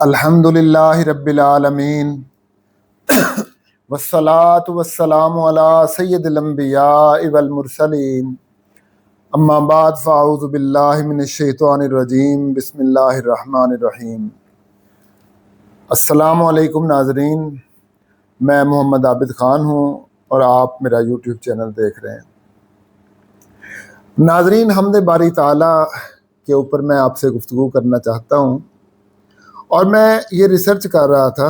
الحمدللہ رب العالمین والصلاة والسلام علی سید الانبیاء والمرسلین اما بعد فاعوذ باللہ من الشیطان الرجیم بسم اللہ الرحمن الرحیم۔ السلام علیکم ناظرین، میں محمد عابد خان ہوں اور آپ میرا یوٹیوب چینل دیکھ رہے ہیں۔ ناظرین، حمد باری تعالیٰ کے اوپر میں آپ سے گفتگو کرنا چاہتا ہوں، اور میں یہ ریسرچ کر رہا تھا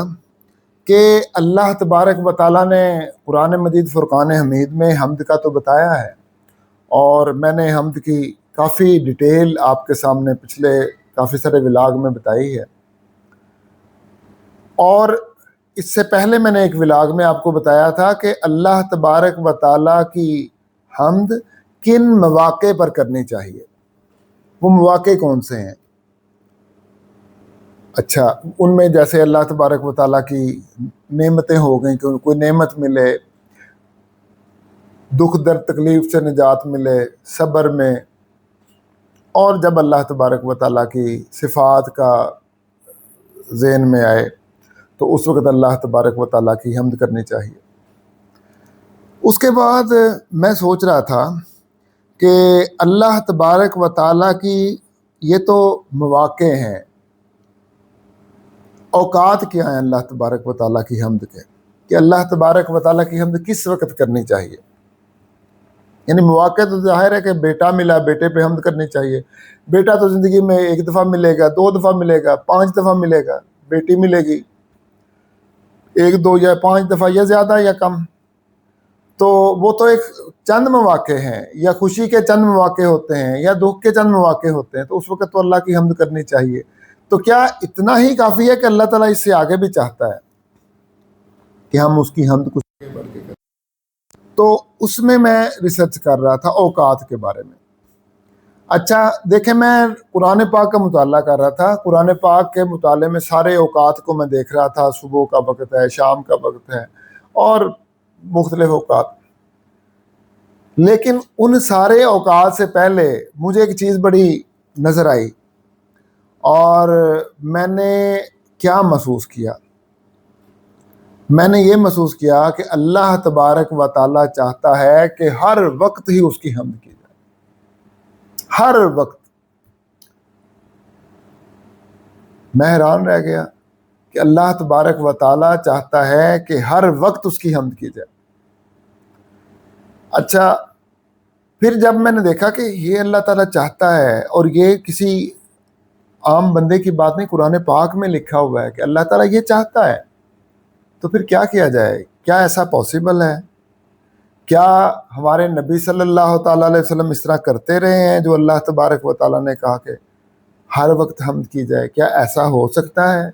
کہ اللہ تبارک و تعالیٰ نے قرآن مجید فرقان حمید میں حمد کا تو بتایا ہے، اور میں نے حمد کی کافی ڈیٹیل آپ کے سامنے پچھلے کافی سارے ولاگ میں بتائی ہے، اور اس سے پہلے میں نے ایک ولاگ میں آپ کو بتایا تھا کہ اللہ تبارک و تعالیٰ کی حمد کن مواقع پر کرنی چاہیے، وہ مواقع کون سے ہیں۔ اچھا، ان میں جیسے اللہ تبارک و تعالیٰ کی نعمتیں ہو گئیں کہ کوئی نعمت ملے، دکھ درد تکلیف سے نجات ملے، صبر میں، اور جب اللہ تبارک و تعالیٰ کی صفات کا ذہن میں آئے تو اس وقت اللہ تبارک و تعالیٰ کی حمد کرنی چاہیے۔ اس کے بعد میں سوچ رہا تھا کہ اللہ تبارک و تعالیٰ کی یہ تو مواقع ہیں، اوقات کیا ہیں اللہ تبارک و تعالیٰ کی حمد کے، کہ اللہ تبارک و تعالیٰ کی حمد کس وقت کرنی چاہیے۔ یعنی مواقع تو ظاہر ہے کہ بیٹا ملا، بیٹے پہ حمد کرنی چاہیے۔ بیٹا تو زندگی میں ایک دفعہ ملے گا، 2 دفعہ ملے گا، 5 دفعہ ملے گا۔ بیٹی ملے گی 1 2 یا 5 دفعہ، یا زیادہ یا کم، تو وہ تو ایک چند مواقع ہیں، یا خوشی کے چند مواقع ہوتے ہیں، یا دکھ کے چند مواقع ہوتے ہیں، تو اس وقت تو اللہ کی حمد کرنی چاہیے۔ تو کیا اتنا ہی کافی ہے کہ اللہ تعالیٰ اس سے آگے بھی چاہتا ہے کہ ہم اس کی حمد کچھ آگے بڑھ کے کریں؟ تو اس میں ریسرچ کر رہا تھا اوقات کے بارے میں۔ اچھا دیکھیں، میں قرآن پاک کا مطالعہ کر رہا تھا، قرآن پاک کے مطالعے میں سارے اوقات کو میں دیکھ رہا تھا، صبح کا وقت ہے، شام کا وقت ہے، اور مختلف اوقات، لیکن ان سارے اوقات سے پہلے مجھے ایک چیز بڑی نظر آئی، اور میں نے کیا محسوس کیا؟ میں نے یہ محسوس کیا کہ اللہ تبارک و تعالیٰ چاہتا ہے کہ ہر وقت ہی اس کی حمد کی جائے، ہر وقت۔ میں حیران رہ گیا کہ اللہ تبارک و تعالیٰ چاہتا ہے کہ ہر وقت اس کی حمد کی جائے۔ اچھا، پھر جب میں نے دیکھا کہ یہ اللہ تعالیٰ چاہتا ہے، اور یہ کسی عام بندے کی بات نہیں، قرآن پاک میں لکھا ہوا ہے کہ اللہ تعالیٰ یہ چاہتا ہے، تو پھر کیا کیا جائے؟ کیا ایسا پاسبل ہے؟ کیا ہمارے نبی صلی اللہ تعالیٰ علیہ وسلم اس طرح کرتے رہے ہیں جو اللہ تبارک و تعالیٰ نے کہا کہ ہر وقت حمد کی جائے؟ کیا ایسا ہو سکتا ہے؟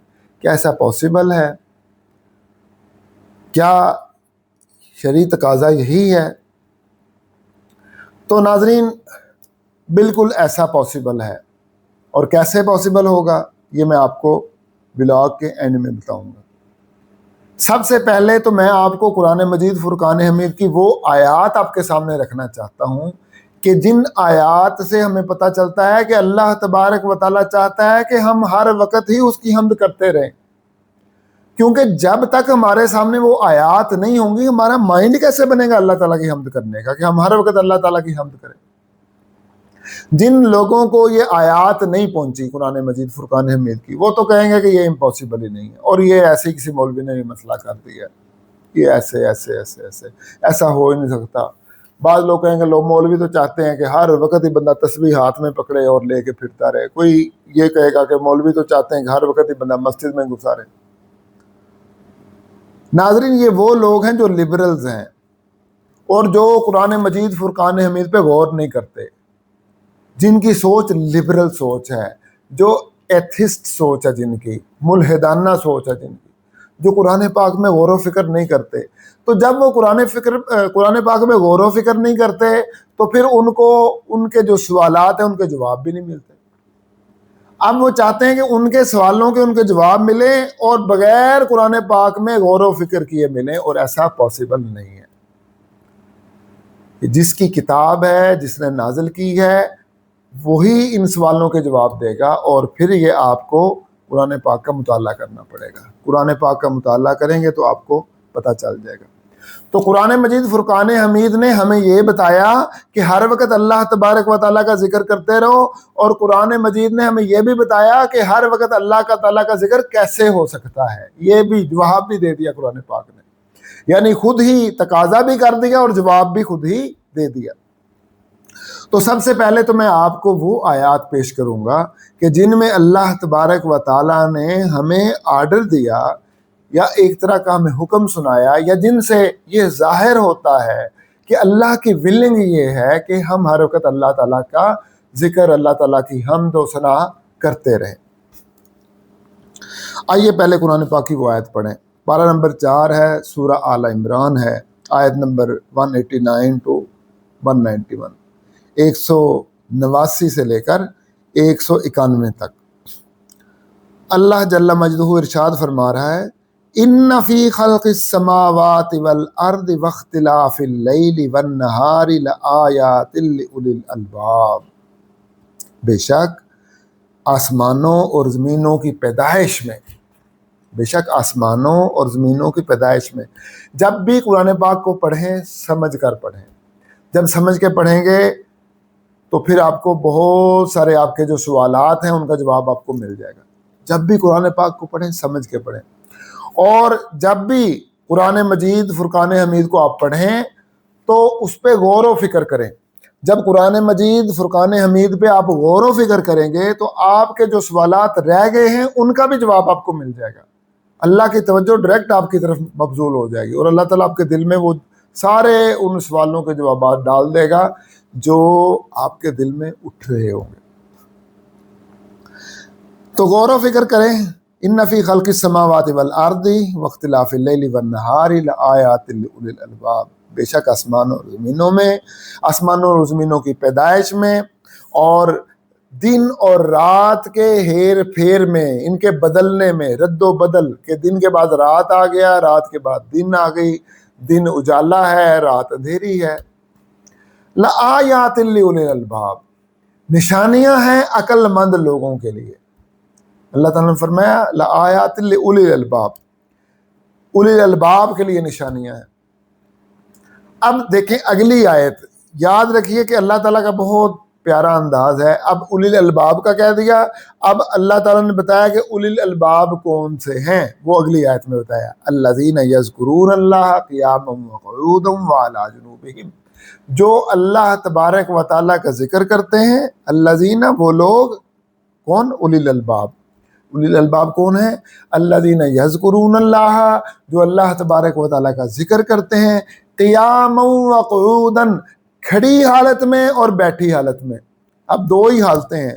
کیا ایسا پاسبل ہے؟ کیا شرعی تقاضا یہی ہے؟ تو ناظرین، بالکل ایسا پاسبل ہے، اور کیسے پاسبل ہوگا یہ میں آپ کو ولاگ کے اینڈ میں بتاؤں گا۔ سب سے پہلے تو میں آپ کو قرآن مجید فرقان حمید کی وہ آیات آپ کے سامنے رکھنا چاہتا ہوں کہ جن آیات سے ہمیں پتہ چلتا ہے کہ اللہ تبارک و تعالیٰ چاہتا ہے کہ ہم ہر وقت ہی اس کی حمد کرتے رہیں، کیونکہ جب تک ہمارے سامنے وہ آیات نہیں ہوں گی، ہمارا مائنڈ کیسے بنے گا اللہ تعالیٰ کی حمد کرنے کا، کہ ہم ہر وقت اللہ تعالیٰ کی حمد کریں۔ جن لوگوں کو یہ آیات نہیں پہنچی قرآن مجید فرقان حمید کی، وہ تو کہیں گے کہ یہ امپاسبل ہی نہیں ہے، اور یہ ایسے ہی کسی مولوی نے یہ مسئلہ کر دیا، یہ ایسے ایسے ایسے ایسے ایسا ہو ہی نہیں سکتا۔ بعض لوگ کہیں گے لوگ مولوی تو چاہتے ہیں کہ ہر وقت ہی بندہ تسبیح ہاتھ میں پکڑے اور لے کے پھرتا رہے۔ کوئی یہ کہے گا کہ مولوی تو چاہتے ہیں کہ ہر وقت ہی بندہ مسجد میں گھسا رہے۔ ناظرین، یہ وہ لوگ ہیں جو لبرلز ہیں، اور جو قرآن مجید فرقان حمید پہ غور نہیں کرتے، جن کی سوچ لبرل سوچ ہے، جو ایتھسٹ سوچ ہے، جن کی ملحدانہ سوچ ہے، جن کی جو قرآن پاک میں غور و فکر نہیں کرتے۔ تو جب وہ قرآن پاک میں غور و فکر نہیں کرتے تو پھر ان کو ان کے جو سوالات ہیں ان کے جواب بھی نہیں ملتے۔ اب وہ چاہتے ہیں کہ ان کے سوالوں کے ان کے جواب ملیں، اور بغیر قرآن پاک میں غور و فکر کیے ملیں، اور ایسا پاسبل نہیں ہے۔ جس کی کتاب ہے، جس نے نازل کی ہے، وہی ان سوالوں کے جواب دے گا، اور پھر یہ آپ کو قرآن پاک کا مطالعہ کرنا پڑے گا. قرآن پاک کا مطالعہ کریں گے تو آپ کو پتہ چل جائے گا. تو قرآن مجید فرقان حمید نے ہمیں یہ بتایا کہ ہر وقت اللہ تبارک و تعالیٰ کا ذکر کرتے رہو، اور قرآن مجید نے ہمیں یہ بھی بتایا کہ ہر وقت اللہ تعالیٰ کا ذکر کیسے ہو سکتا ہے. یہ بھی جواب بھی دے دیا قرآن پاک نے، یعنی خود ہی تقاضا بھی کر دیا اور جواب بھی خود ہی دے دیا. تو سب سے پہلے تو میں آپ کو وہ آیات پیش کروں گا کہ جن میں اللہ تبارک و تعالیٰ نے ہمیں آرڈر دیا یا ایک طرح کا ہمیں حکم سنایا، یا جن سے یہ ظاہر ہوتا ہے کہ اللہ کی ولنگ یہ ہے کہ ہم ہر وقت اللہ تعالیٰ کا ذکر، اللہ تعالیٰ کی حمد و ثنا کرتے رہیں. آئیے پہلے قرآن پاک کی وہ آیت پڑھیں. پارہ نمبر 4 ہے، سورہ آل عمران ہے، آیت نمبر 189 to 191، 189 سے لے کر 191 تک. اللہ جل مجدہ ارشاد فرما رہا ہے، ان فی خلق السماوات والارض واختلاف اللیل والنہار لآیات لأولی الالباب. بے شک آسمانوں اور زمینوں کی پیدائش میں، بے شک آسمانوں اور زمینوں کی پیدائش میں، جب بھی قرآن پاک کو پڑھیں سمجھ کر پڑھیں. جب سمجھ کے پڑھیں گے تو پھر آپ کو بہت سارے آپ کے جو سوالات ہیں ان کا جواب آپ کو مل جائے گا. جب بھی قرآن پاک کو پڑھیں سمجھ کے پڑھیں. اور جب بھی قرآن مجید فرقان حمید کو آپ پڑھیں تو اس پہ غور و فکر کریں. جب قرآن مجید فرقان حمید پہ آپ غور و فکر کریں گے تو آپ کے جو سوالات رہ گئے ہیں ان کا بھی جواب آپ کو مل جائے گا. اللہ کی توجہ ڈائریکٹ آپ کی طرف مبذول ہو جائے گی، اور اللہ تعالیٰ آپ کے دل میں وہ سارے ان سوالوں کے جوابات ڈال دے گا جو آپ کے دل میں اٹھ رہے ہوں گے. تو غور و فکر کریں. ان فی خلق السماوات والارض واختلاف اللیل والنہار لآیات لأولی الالباب. بے شک آسمانوں اور زمینوں کی پیدائش میں اور دن اور رات کے ہیر پھیر میں، ان کے بدلنے میں، رد و بدل کہ دن کے بعد رات آ گیا، رات کے بعد دن آ گئی، دن اجالا ہے، رات اندھیری ہے. لآیات لأولی الالباب، نشانیاں ہیں عقل مند لوگوں کے لیے. اللہ تعالیٰ نے فرمایا لآیات لأولی الالباب، اولی الالباب کے لیے نشانیاں ہیں. اب دیکھیں اگلی آیت، یاد رکھیے کہ اللہ تعالیٰ کا بہت پیارا انداز ہے. اب اولی الالباب کا کہہ دیا، اب اللہ تعالیٰ نے بتایا کہ اولی الالباب کون سے ہیں، وہ اگلی آیت میں بتایا. الذین یذکرون اللہ قیاما وقعودا وعلی جنوبہم، جو اللہ تبارک و تعالیٰ کا ذکر کرتے ہیں. الذین، وہ لوگ، کون؟ اولی الالباب. اولی الالباب کون ہیں؟ الذین یذکرون اللہ، جو اللہ تبارک و تعالیٰ کا ذکر کرتے ہیں. قیاما وقعودا، کھڑی حالت میں اور بیٹھی حالت میں. اب دو ہی حالتیں ہیں.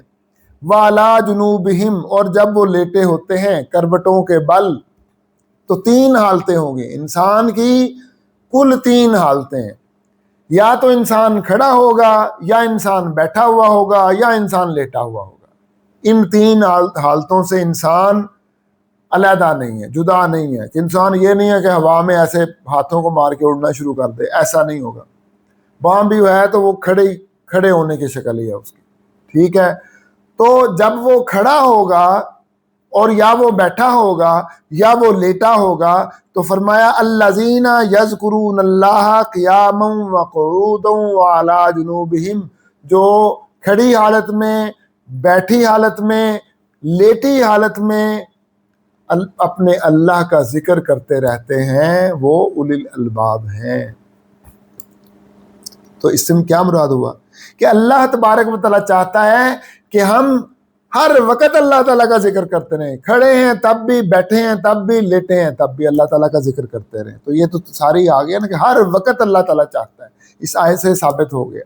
وعلی جنوبہم، اور جب وہ لیٹے ہوتے ہیں کروٹوں کے بل، تو 3 حالتیں ہوں گی. انسان کی کل 3 حالتیں ہیں. یا تو انسان کھڑا ہوگا، یا انسان بیٹھا ہوا ہوگا، یا انسان لیٹا ہوا ہوگا. ان 3 حالتوں سے انسان علیحدہ نہیں ہے، جدا نہیں ہے. کہ انسان یہ نہیں ہے کہ ہوا میں ایسے ہاتھوں کو مار کے اڑنا شروع کر دے، ایسا نہیں ہوگا. وہاں بھی ہے تو وہ کھڑے ہونے کی شکل ہی ہے اس کی. ٹھیک ہے. تو جب وہ کھڑا ہوگا اور یا وہ بیٹھا ہوگا یا وہ لیٹا ہوگا تو فرمایا الذین یذکرون اللہ قیاما وقعودا وعلی جنوبہم، جو کھڑی حالت میں، بیٹھی حالت میں، لیٹی حالت میں اپنے اللہ کا ذکر کرتے رہتے ہیں، وہ اولی الالباب ہیں. تو اس سے کیا مراد ہوا کہ اللہ تبارک و تعالیٰ چاہتا ہے کہ ہم ہر وقت اللہ تعالیٰ کا ذکر کرتے رہیں. کھڑے ہیں تب بھی، بیٹھے ہیں تب بھی، لیٹے ہیں تب بھی اللہ تعالیٰ کا ذکر کرتے رہیں. تو یہ تو ساری آ گیا نا کہ ہر وقت اللہ تعالیٰ چاہتا ہے. اس آیت سے ثابت ہو گیا.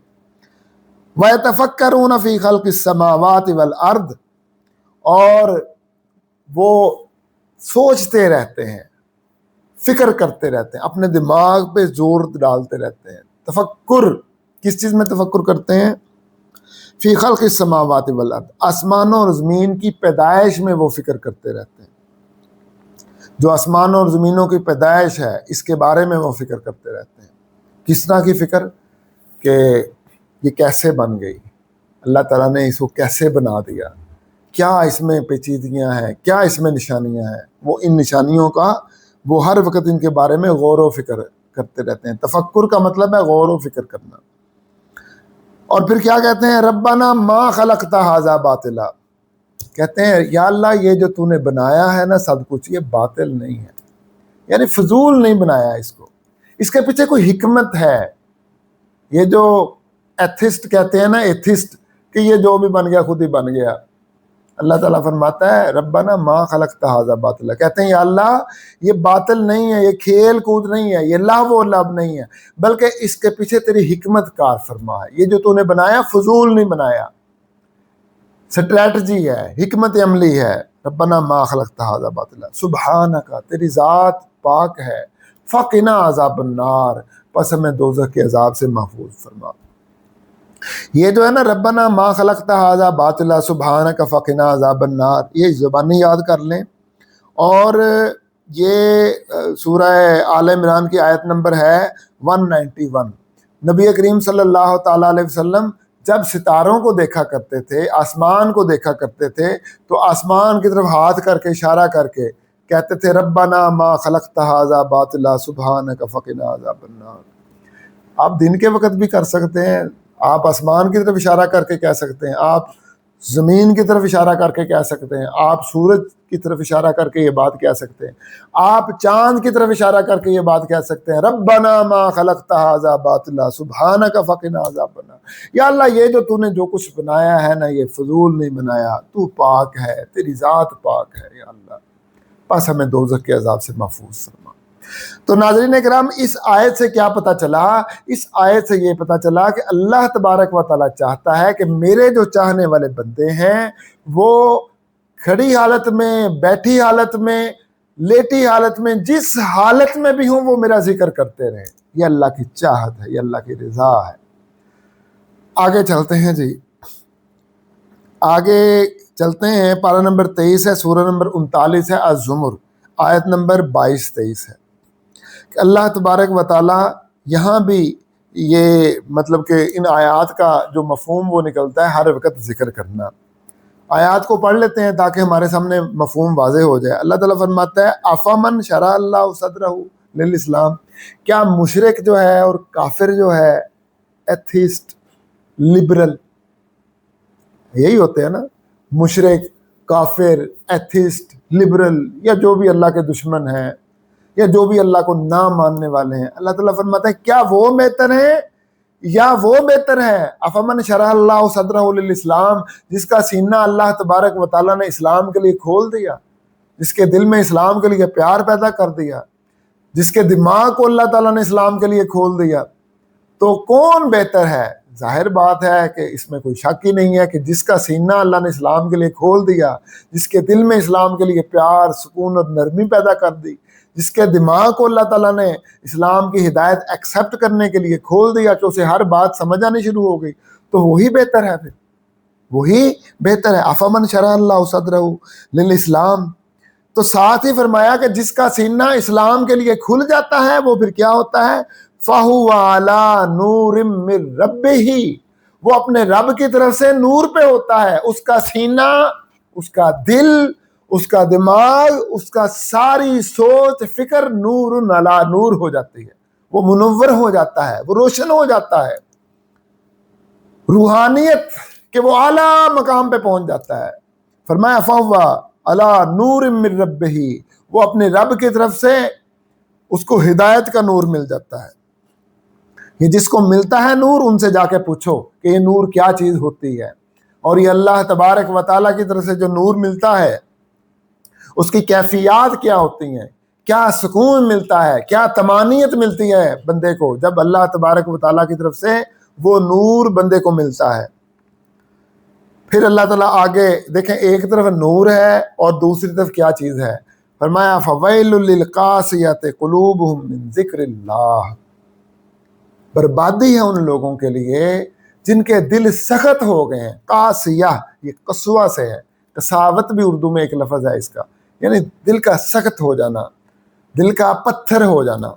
وَيَتَفَكَّرُونَ فِي خَلْقِ السَّمَاوَاتِ وَالْأَرْضِ، اور وہ سوچتے رہتے ہیں، فکر کرتے رہتے ہیں، اپنے دماغ پہ زور ڈالتے رہتے ہیں. تفکر کس چیز میں تفکر کرتے ہیں؟ فی خلق السماوات والارض، آسمانوں اور زمین کی پیدائش میں وہ فکر کرتے رہتے ہیں. جو آسمانوں اور زمینوں کی پیدائش ہے اس کے بارے میں وہ فکر کرتے رہتے ہیں. کس طرح کی فکر؟ کہ یہ کیسے بن گئی، اللہ تعالیٰ نے اس کو کیسے بنا دیا، کیا اس میں پیچیدگیاں ہیں، کیا اس میں نشانیاں ہیں، وہ ان نشانیوں کا وہ ہر وقت ان کے بارے میں غور و فکر کرتے رہتے ہیں۔ تفکر کا مطلب ہے غور و فکر کرنا۔ اور پھر کیا کہتے ہیں؟ ربنا ما خلقت ھذا باطلا، کہتے ہیں یا اللہ یہ جو تو نے بنایا ہے نا سب کچھ، یہ باطل نہیں ہے، یعنی فضول نہیں بنایا اس کو، اس کے پیچھے کوئی حکمت ہے۔ یہ جو ایتھسٹ کہتے ہیں نا، ایتھسٹ، کہ یہ جو بھی بن گیا خود ہی بن گیا، اللہ تعالیٰ فرماتا ہے ربنا ما خلقت ھذا باطلا، کہتے ہیں یا اللہ یہ باطل نہیں ہے، یہ کھیل کود نہیں ہے، یہ لہو و لعب نہیں ہے، بلکہ اس کے پیچھے تیری حکمت کار فرما ہے۔ یہ جو تو نے بنایا فضول نہیں بنایا، اسٹریٹجی ہے، حکمت عملی ہے۔ ربنا ما خلقت ھذا باطلا سبحانک، تیری ذات پاک ہے، فقنا عذاب النار، پس ہمیں دوزخ کے عذاب سے محفوظ فرما۔ یہ جو ہے نا ربنا ما خلقت ھذا باطلا سبحانک فقنا عذاب النار، یہ زبانی یاد کر لیں۔ اور یہ سورہ آل عمران کی آیت نمبر ہے 191۔ نبی کریم صلی اللہ تعالیٰ علیہ وسلم جب ستاروں کو دیکھا کرتے تھے، آسمان کو دیکھا کرتے تھے، تو آسمان کی طرف ہاتھ کر کے اشارہ کر کے کہتے تھے ربنا ما خلقت ھذا باطلا سبحانک فقنا عذاب النار۔ آپ دن کے وقت بھی کر سکتے ہیں، آپ آسمان کی طرف اشارہ کر کے کہہ سکتے ہیں، آپ زمین کی طرف اشارہ کر کے کہہ سکتے ہیں، آپ سورج کی طرف اشارہ کر کے یہ بات کہہ سکتے ہیں، آپ چاند کی طرف اشارہ کر کے یہ بات کہہ سکتے ہیں ربنا ما خلقت ھذا باطلا سبحانک فقنا عذاب النار۔ یا اللہ یہ جو تو نے جو کچھ بنایا ہے نا یہ فضول نہیں بنایا، تو پاک ہے، تیری ذات پاک ہے یا اللہ، پس ہمیں دوزخ کے عذاب سے محفوظ فرما۔ تو ناظرین اکرام، اس آیت سے کیا پتہ چلا؟ اس آیت سے یہ پتہ چلا کہ اللہ تبارک و تعالیٰ چاہتا ہے کہ میرے جو چاہنے والے بندے ہیں وہ کھڑی حالت میں، بیٹھی حالت میں، لیٹی حالت میں، جس حالت میں بھی ہوں وہ میرا ذکر کرتے رہیں۔ یہ اللہ کی چاہت ہے، یہ اللہ کی رضا ہے۔ آگے چلتے ہیں جی، آگے چلتے ہیں۔ پارہ نمبر 23 ہے، سورہ نمبر 39 ہے، الزمر، آیت نمبر 22-23 ہے۔ اللہ تبارک و تعالیٰ یہاں بھی یہ مطلب کہ ان آیات کا جو مفہوم وہ نکلتا ہے ہر وقت ذکر کرنا۔ آیات کو پڑھ لیتے ہیں تاکہ ہمارے سامنے مفہوم واضح ہو جائے۔ اللہ تعالیٰ فرماتا ہے افمن شرح اللہ صدرہ للاسلام، کیا مشرک جو ہے اور کافر جو ہے، ایتھیسٹ، لبرل، یہی ہوتے ہیں نا، مشرک، کافر، ایتھیسٹ، لبرل، یا جو بھی اللہ کے دشمن ہیں یا جو بھی اللہ کو نہ ماننے والے ہیں، اللہ تعالیٰ فرماتا ہے کیا وہ بہتر ہیں یا وہ بہتر ہے؟ افمن شرح اللہ صدرہ للاسلام، جس کا سینہ اللہ تبارک و تعالیٰ نے اسلام کے لیے کھول دیا، جس کے دل میں اسلام کے لیے پیار پیدا کر دیا، جس کے دماغ کو اللہ تعالیٰ نے اسلام کے لیے کھول دیا، تو کون بہتر ہے؟ ظاہر بات ہے کہ اس میں کوئی شک ہی نہیں ہے کہ جس کا سینہ اللہ نے اسلام کے لیے کھول دیا، جس کے دل میں اسلام کے لیے پیار، سکون اور نرمی پیدا کر دی، جس کے دماغ کو اللہ تعالیٰ نے اسلام کی ہدایت ایکسیپٹ کرنے کے لیے کھول دیا کہ اسے ہر بات سمجھ آنی شروع ہو گئی، تو وہی بہتر ہے، پھر وہی بہتر ہے۔ افمن شرح اللہ صدرہ للاسلام، تو ساتھ ہی فرمایا کہ جس کا سینہ اسلام کے لیے کھل جاتا ہے وہ پھر کیا ہوتا ہے؟ فَهُوَ عَلَىٰ نُورٍ مِّن رَبِّهِ، وہ اپنے رب کی طرف سے نور پہ ہوتا ہے، اس کا سینہ، اس کا دل، اس کا دماغ، اس کا ساری سوچ فکر نور علی نور ہو جاتی ہے، وہ منور ہو جاتا ہے، وہ روشن ہو جاتا ہے، روحانیت کہ وہ اعلیٰ مقام پہ پہنچ جاتا ہے۔ فرمایا فَهُوَ عَلَىٰ نُورٍ مِّن رَبِّهِ، وہ اپنے رب کی طرف سے اس کو ہدایت کا نور مل جاتا ہے۔ یہ جس کو ملتا ہے نور، ان سے جا کے پوچھو کہ یہ نور کیا چیز ہوتی ہے، اور یہ اللہ تبارک و تعالیٰ کی طرف سے جو نور ملتا ہے اس کی کیفیات کیا ہوتی ہیں، کیا سکون ملتا ہے، کیا طمانینت ملتی ہے بندے کو جب اللہ تبارک و تعالیٰ کی طرف سے وہ نور بندے کو ملتا ہے۔ پھر اللہ تعالیٰ آگے دیکھیں، ایک طرف نور ہے اور دوسری طرف کیا چیز ہے؟ فرمایا فَوَيْلٌ لِّلْقَاسِيَةِ قُلُوبُهُم مِّن ذِكْرِ اللَّهِ، بربادی ہے ان لوگوں کے لیے جن کے دل سخت ہو گئے ہیں۔ قاسیہ، یہ قسوہ سے ہے، قساوت بھی اردو میں ایک لفظ ہے اس کا، یعنی دل کا سخت ہو جانا، دل کا پتھر ہو جانا۔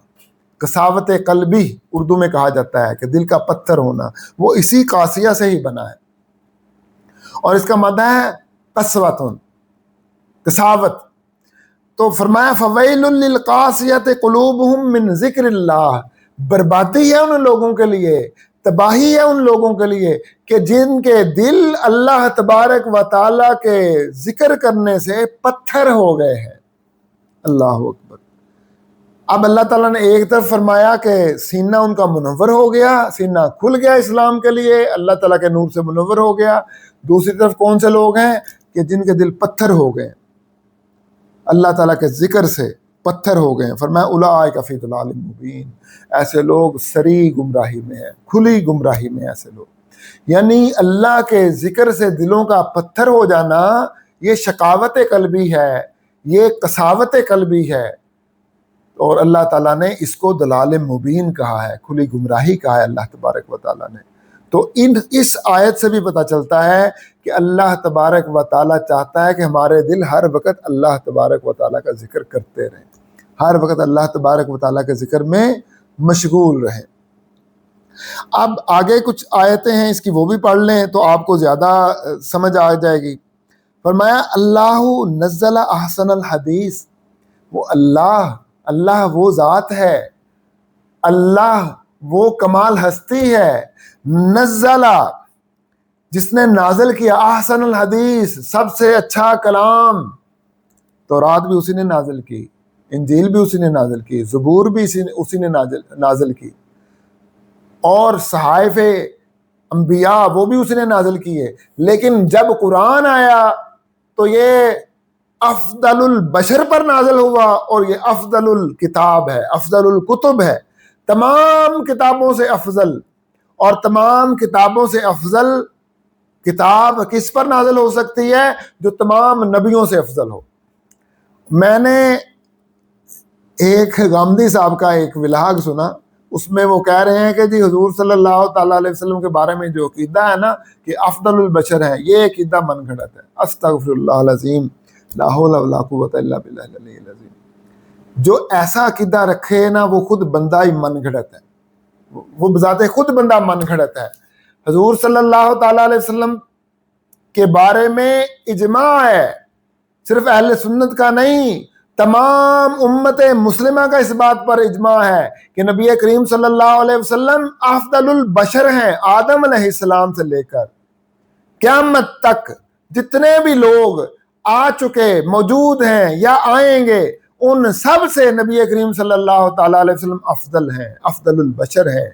قساوت قلبی اردو میں کہا جاتا ہے کہ دل کا پتھر ہونا، وہ اسی قاسیہ سے ہی بنا ہے۔ اور اس کا معنی ہے قسوتن کساوت. تو فرمایا فویل للقاسیۃ قلوبہم من ذکر اللہ، بربادی ہے ان لوگوں کے لیے، تباہی ہے ان لوگوں کے لیے کہ جن کے دل اللہ تبارک و تعالیٰ کے ذکر کرنے سے پتھر ہو گئے ہیں. اللہ اکبر. اب اللہ تعالیٰ نے ایک طرف فرمایا کہ سینہ ان کا منور ہو گیا، سینہ کھل گیا اسلام کے لیے، اللہ تعالیٰ کے نور سے منور ہو گیا. دوسری طرف کون سے لوگ ہیں کہ جن کے دل پتھر ہو گئے، اللہ تعالیٰ کے ذکر سے پتھر ہو گئے. فرمایا اولئک فی ضلال مبین، ایسے لوگ سری گمراہی میں ہیں، کھلی گمراہی میں ایسے لوگ. یعنی اللہ کے ذکر سے دلوں کا پتھر ہو جانا یہ شقاوت قلبی ہے، یہ قساوت قلبی ہے، اور اللہ تعالیٰ نے اس کو ضلال مبین کہا ہے، کھلی گمراہی کہا ہے اللہ تبارک و تعالیٰ نے. تو اس آیت سے بھی پتہ چلتا ہے کہ اللہ تبارک و تعالیٰ چاہتا ہے کہ ہمارے دل ہر وقت اللہ تبارک و تعالیٰ کا ذکر کرتے رہیں، ہر وقت اللہ تبارک و تعالیٰ کے ذکر میں مشغول رہیں. اب آگے کچھ آیتیں ہیں، اس کی وہ بھی پڑھ لیں تو آپ کو زیادہ سمجھ آ جائے گی. فرمایا اللہ نزل احسن الحدیث، وہ اللہ وہ ذات ہے، اللہ وہ کمال ہستی ہے، نزل جس نے نازل کیا، احسن الحدیث سب سے اچھا کلام. تورات بھی اسی نے نازل کی، انجیل بھی اسی نے نازل کی، زبور بھی اسی نے نازل کی، اور صحائف انبیاء وہ بھی اسی نے نازل کیے. لیکن جب قرآن آیا تو یہ افضل البشر پر نازل ہوا، اور یہ افضل الکتاب ہے، افضل الکتب ہے، تمام کتابوں سے افضل. اور تمام کتابوں سے افضل کتاب کس پر نازل ہو سکتی ہے؟ جو تمام نبیوں سے افضل ہو. میں نے ایک غامدی صاحب کا ایک ولاگ سنا، اس میں وہ کہہ رہے ہیں کہ جی حضور صلی اللہ تعالیٰ علیہ وسلم کے بارے میں جو عقیدہ ہے نا کہ افضل البشر ہے، یہ عقیدہ من گھڑت ہے. استغفر اللہ العظیم، لا حول ولا قوت الا باللہ العلی العظیم. جو ایسا عقیدہ رکھے نا وہ خود بندہ ہی من گھڑت ہے، وہ بذات خود بندہ من گھڑت ہے. حضور صلی اللہ تعالیٰ علیہ وسلم کے بارے میں اجماع ہے، صرف اہل سنت کا نہیں، تمام امت مسلمہ کا اس بات پر اجماع ہے کہ نبی کریم صلی اللہ علیہ وسلم افضل البشر ہیں. آدم علیہ السلام سے لے کر قیامت تک جتنے بھی لوگ آ چکے، موجود ہیں یا آئیں گے، ان سب سے نبی کریم صلی اللہ تعالیٰ علیہ وسلم افضل ہیں، افضل البشر ہیں،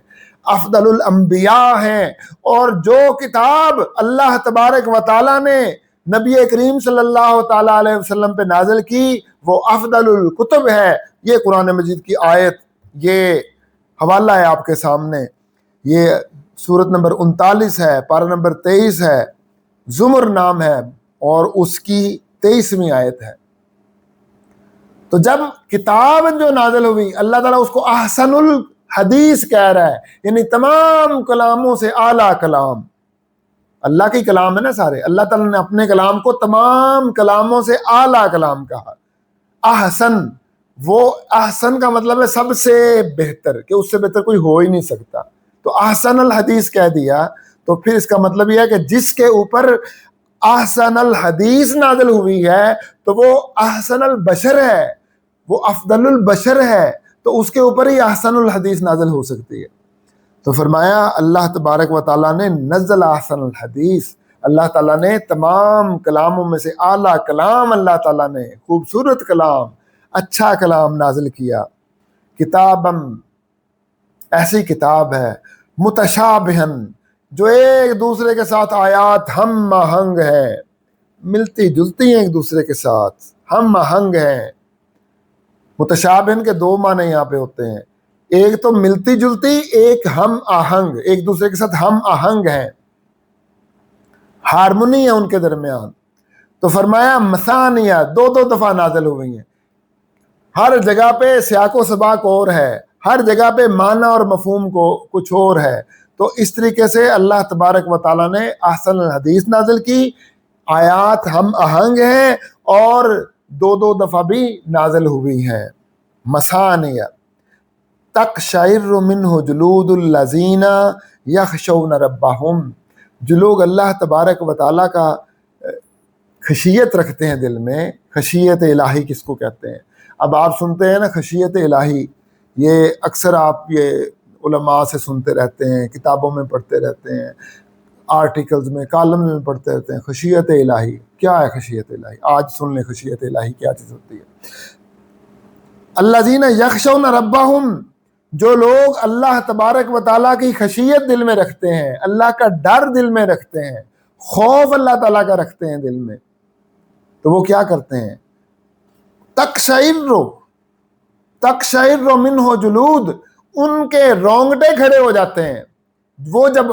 افضل الانبیاء ہیں. اور جو کتاب اللہ تبارک و تعالیٰ نے نبی کریم صلی اللہ تعالیٰ علیہ وسلم پہ نازل کی وہ افضل الکتب ہے. یہ قرآن مجید کی آیت، یہ حوالہ ہے آپ کے سامنے، یہ سورت نمبر 39 ہے، پارہ نمبر 23 ہے، زمر نام ہے، اور اس کی 23ویں آیت ہے. تو جب کتاب جو نازل ہوئی اللہ تعالیٰ اس کو احسن الحدیث کہہ رہا ہے، یعنی تمام کلاموں سے اعلیٰ کلام. اللہ کی کلام ہے نا سارے، اللہ تعالیٰ نے اپنے کلام کو تمام کلاموں سے اعلیٰ کلام کہا. احسن، وہ احسن کا مطلب ہے سب سے بہتر، کہ اس سے بہتر کوئی ہو ہی نہیں سکتا. تو احسن الحدیث کہہ دیا تو پھر اس کا مطلب یہ ہے کہ جس کے اوپر احسن الحدیث نازل ہوئی ہے تو وہ احسن البشر ہے، وہ افضل البشر ہے، تو اس کے اوپر ہی احسن الحدیث نازل ہو سکتی ہے. تو فرمایا اللہ تبارک و تعالیٰ نے نزل احسن الحدیث، اللہ تعالیٰ نے تمام کلاموں میں سے اعلیٰ کلام، اللہ تعالیٰ نے خوبصورت کلام، اچھا کلام نازل کیا. کتابم، ایسی کتاب ہے، متشابہن، جو ایک دوسرے کے ساتھ آیات ہم آہنگ ہے، ملتی جلتی ہیں ایک دوسرے کے ساتھ، ہم آہنگ ہیں. متشابہن کے دو معنی یہاں پہ ہوتے ہیں، ایک تو ملتی جلتی، ایک ہم آہنگ، ایک دوسرے کے ساتھ ہم آہنگ ہیں، ہارمونی ہے ان کے درمیان. تو فرمایا مثانیہ، دو دفعہ نازل ہوئی ہیں، ہر جگہ پہ سیاق و سباق اور ہے، ہر جگہ پہ معنی اور مفہوم کو کچھ اور ہے. تو اس طریقے سے اللہ تبارک و تعالیٰ نے احسن الحدیث نازل کی، آیات ہم آہنگ ہیں، اور دو دفعہ بھی نازل ہوئی ہیں. مثانیہ تقشعر منہ جلود الذین یخشون ربہم، جو لوگ اللہ تبارک و تعالیٰ کا خشیت رکھتے ہیں دل میں. خشیت الہی کس کو کہتے ہیں؟ اب آپ سنتے ہیں نا خشیت الہی، یہ اکثر آپ یہ علماء سے سنتے رہتے ہیں، کتابوں میں پڑھتے رہتے ہیں، آرٹیکلز میں، کالم میں پڑھتے رہتے ہیں. خشیت الہی کیا ہے؟ خشیت الہی آج سن لیں خشیت الہی کیا چیز ہوتی ہے. الذین یخشون ربہم، جو لوگ اللہ تبارک و تعالیٰ کی خشیت دل میں رکھتے ہیں، اللہ کا ڈر دل میں رکھتے ہیں، خوف اللہ تعالیٰ کا رکھتے ہیں دل میں، تو وہ کیا کرتے ہیں؟ تقشعر منہ جلود، ان کے رونگٹے کھڑے ہو جاتے ہیں. وہ جب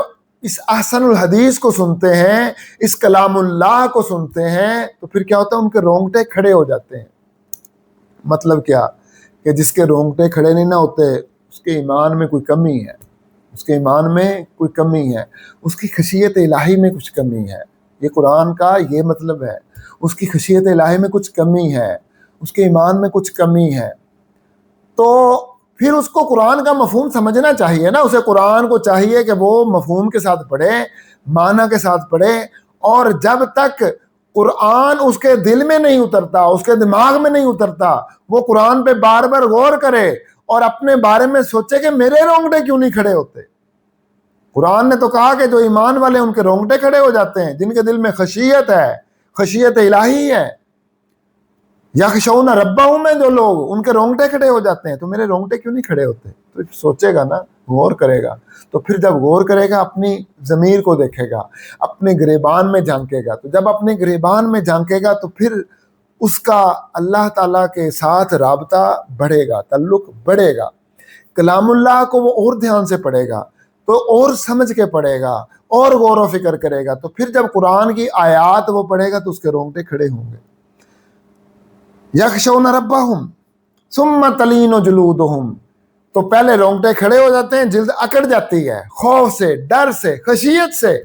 اس احسن الحدیث کو سنتے ہیں، اس کلام اللہ کو سنتے ہیں، تو پھر کیا ہوتا ہے؟ ان کے رونگٹے کھڑے ہو جاتے ہیں. مطلب کیا؟ کہ جس کے رونگٹے کھڑے نہیں نہ ہوتے اس کے ایمان میں کوئی کمی ہے، اس کے ایمان میں کوئی کمی ہے، اس کی خشیت الہی میں کچھ کمی ہے. یہ قرآن کا یہ مطلب ہے، اس کی خشیت الہی میں کچھ کمی ہے، اس کے ایمان میں کچھ کمی ہے. تو پھر اس کو قرآن کا مفہوم سمجھنا چاہیے نا. اسے قرآن کو چاہیے کہ وہ مفہوم کے ساتھ پڑھے، معنی کے ساتھ پڑھے، اور جب تک قرآن اس کے دل میں نہیں اترتا، اس کے دماغ میں نہیں اترتا، وہ قرآن پہ بار بار غور کرے اور اپنے بارے میں سوچے کہ میرے رونگٹے کیوں نہیں کھڑے ہوتے. قرآن نے تو کہا کہ جو ایمان والے ان کے رونگٹے کھڑے ہو جاتے ہیں، جن کے دل میں خشیت ہے، خشیت الہی ہے. یخشون ربہم میں جو لوگ ان کے رونگٹے کھڑے ہو جاتے ہیں، تو میرے رونگٹے کیوں نہیں کھڑے ہوتے؟ تو سوچے گا نا، غور کرے گا. تو پھر جب غور کرے گا اپنی ضمیر کو دیکھے گا، اپنے گریبان میں جھانکے گا. تو جب اپنے گریبان میں جھانکے گا تو پھر اس کا اللہ تعالیٰ کے ساتھ رابطہ بڑھے گا، تعلق بڑھے گا. کلام اللہ کو وہ اور دھیان سے پڑھے گا، تو اور سمجھ کے پڑھے گا، اور غور و فکر کرے گا. تو پھر جب قرآن کی آیات وہ پڑھے گا تو اس کے رونگٹے کھڑے ہوں گے. یخشون ربہم ثم تلین جلودہم، تو پہلے رونگٹے کھڑے ہو جاتے ہیں، جلد اکڑ جاتی ہے خوف سے، ڈر سے، خشیت سے.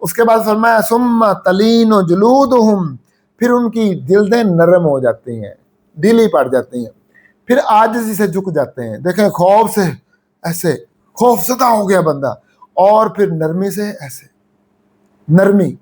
اس کے بعد فرمایا ثم تلین جلودہم، پھر ان کی جلدیں نرم ہو جاتی ہیں، ڈھیلی پڑ جاتی ہیں، پھر عاجزی سے جھک جاتے ہیں. دیکھیں خوف سے ایسے خوف زدہ ہو گیا بندہ، اور پھر نرمی سے ایسے نرمی.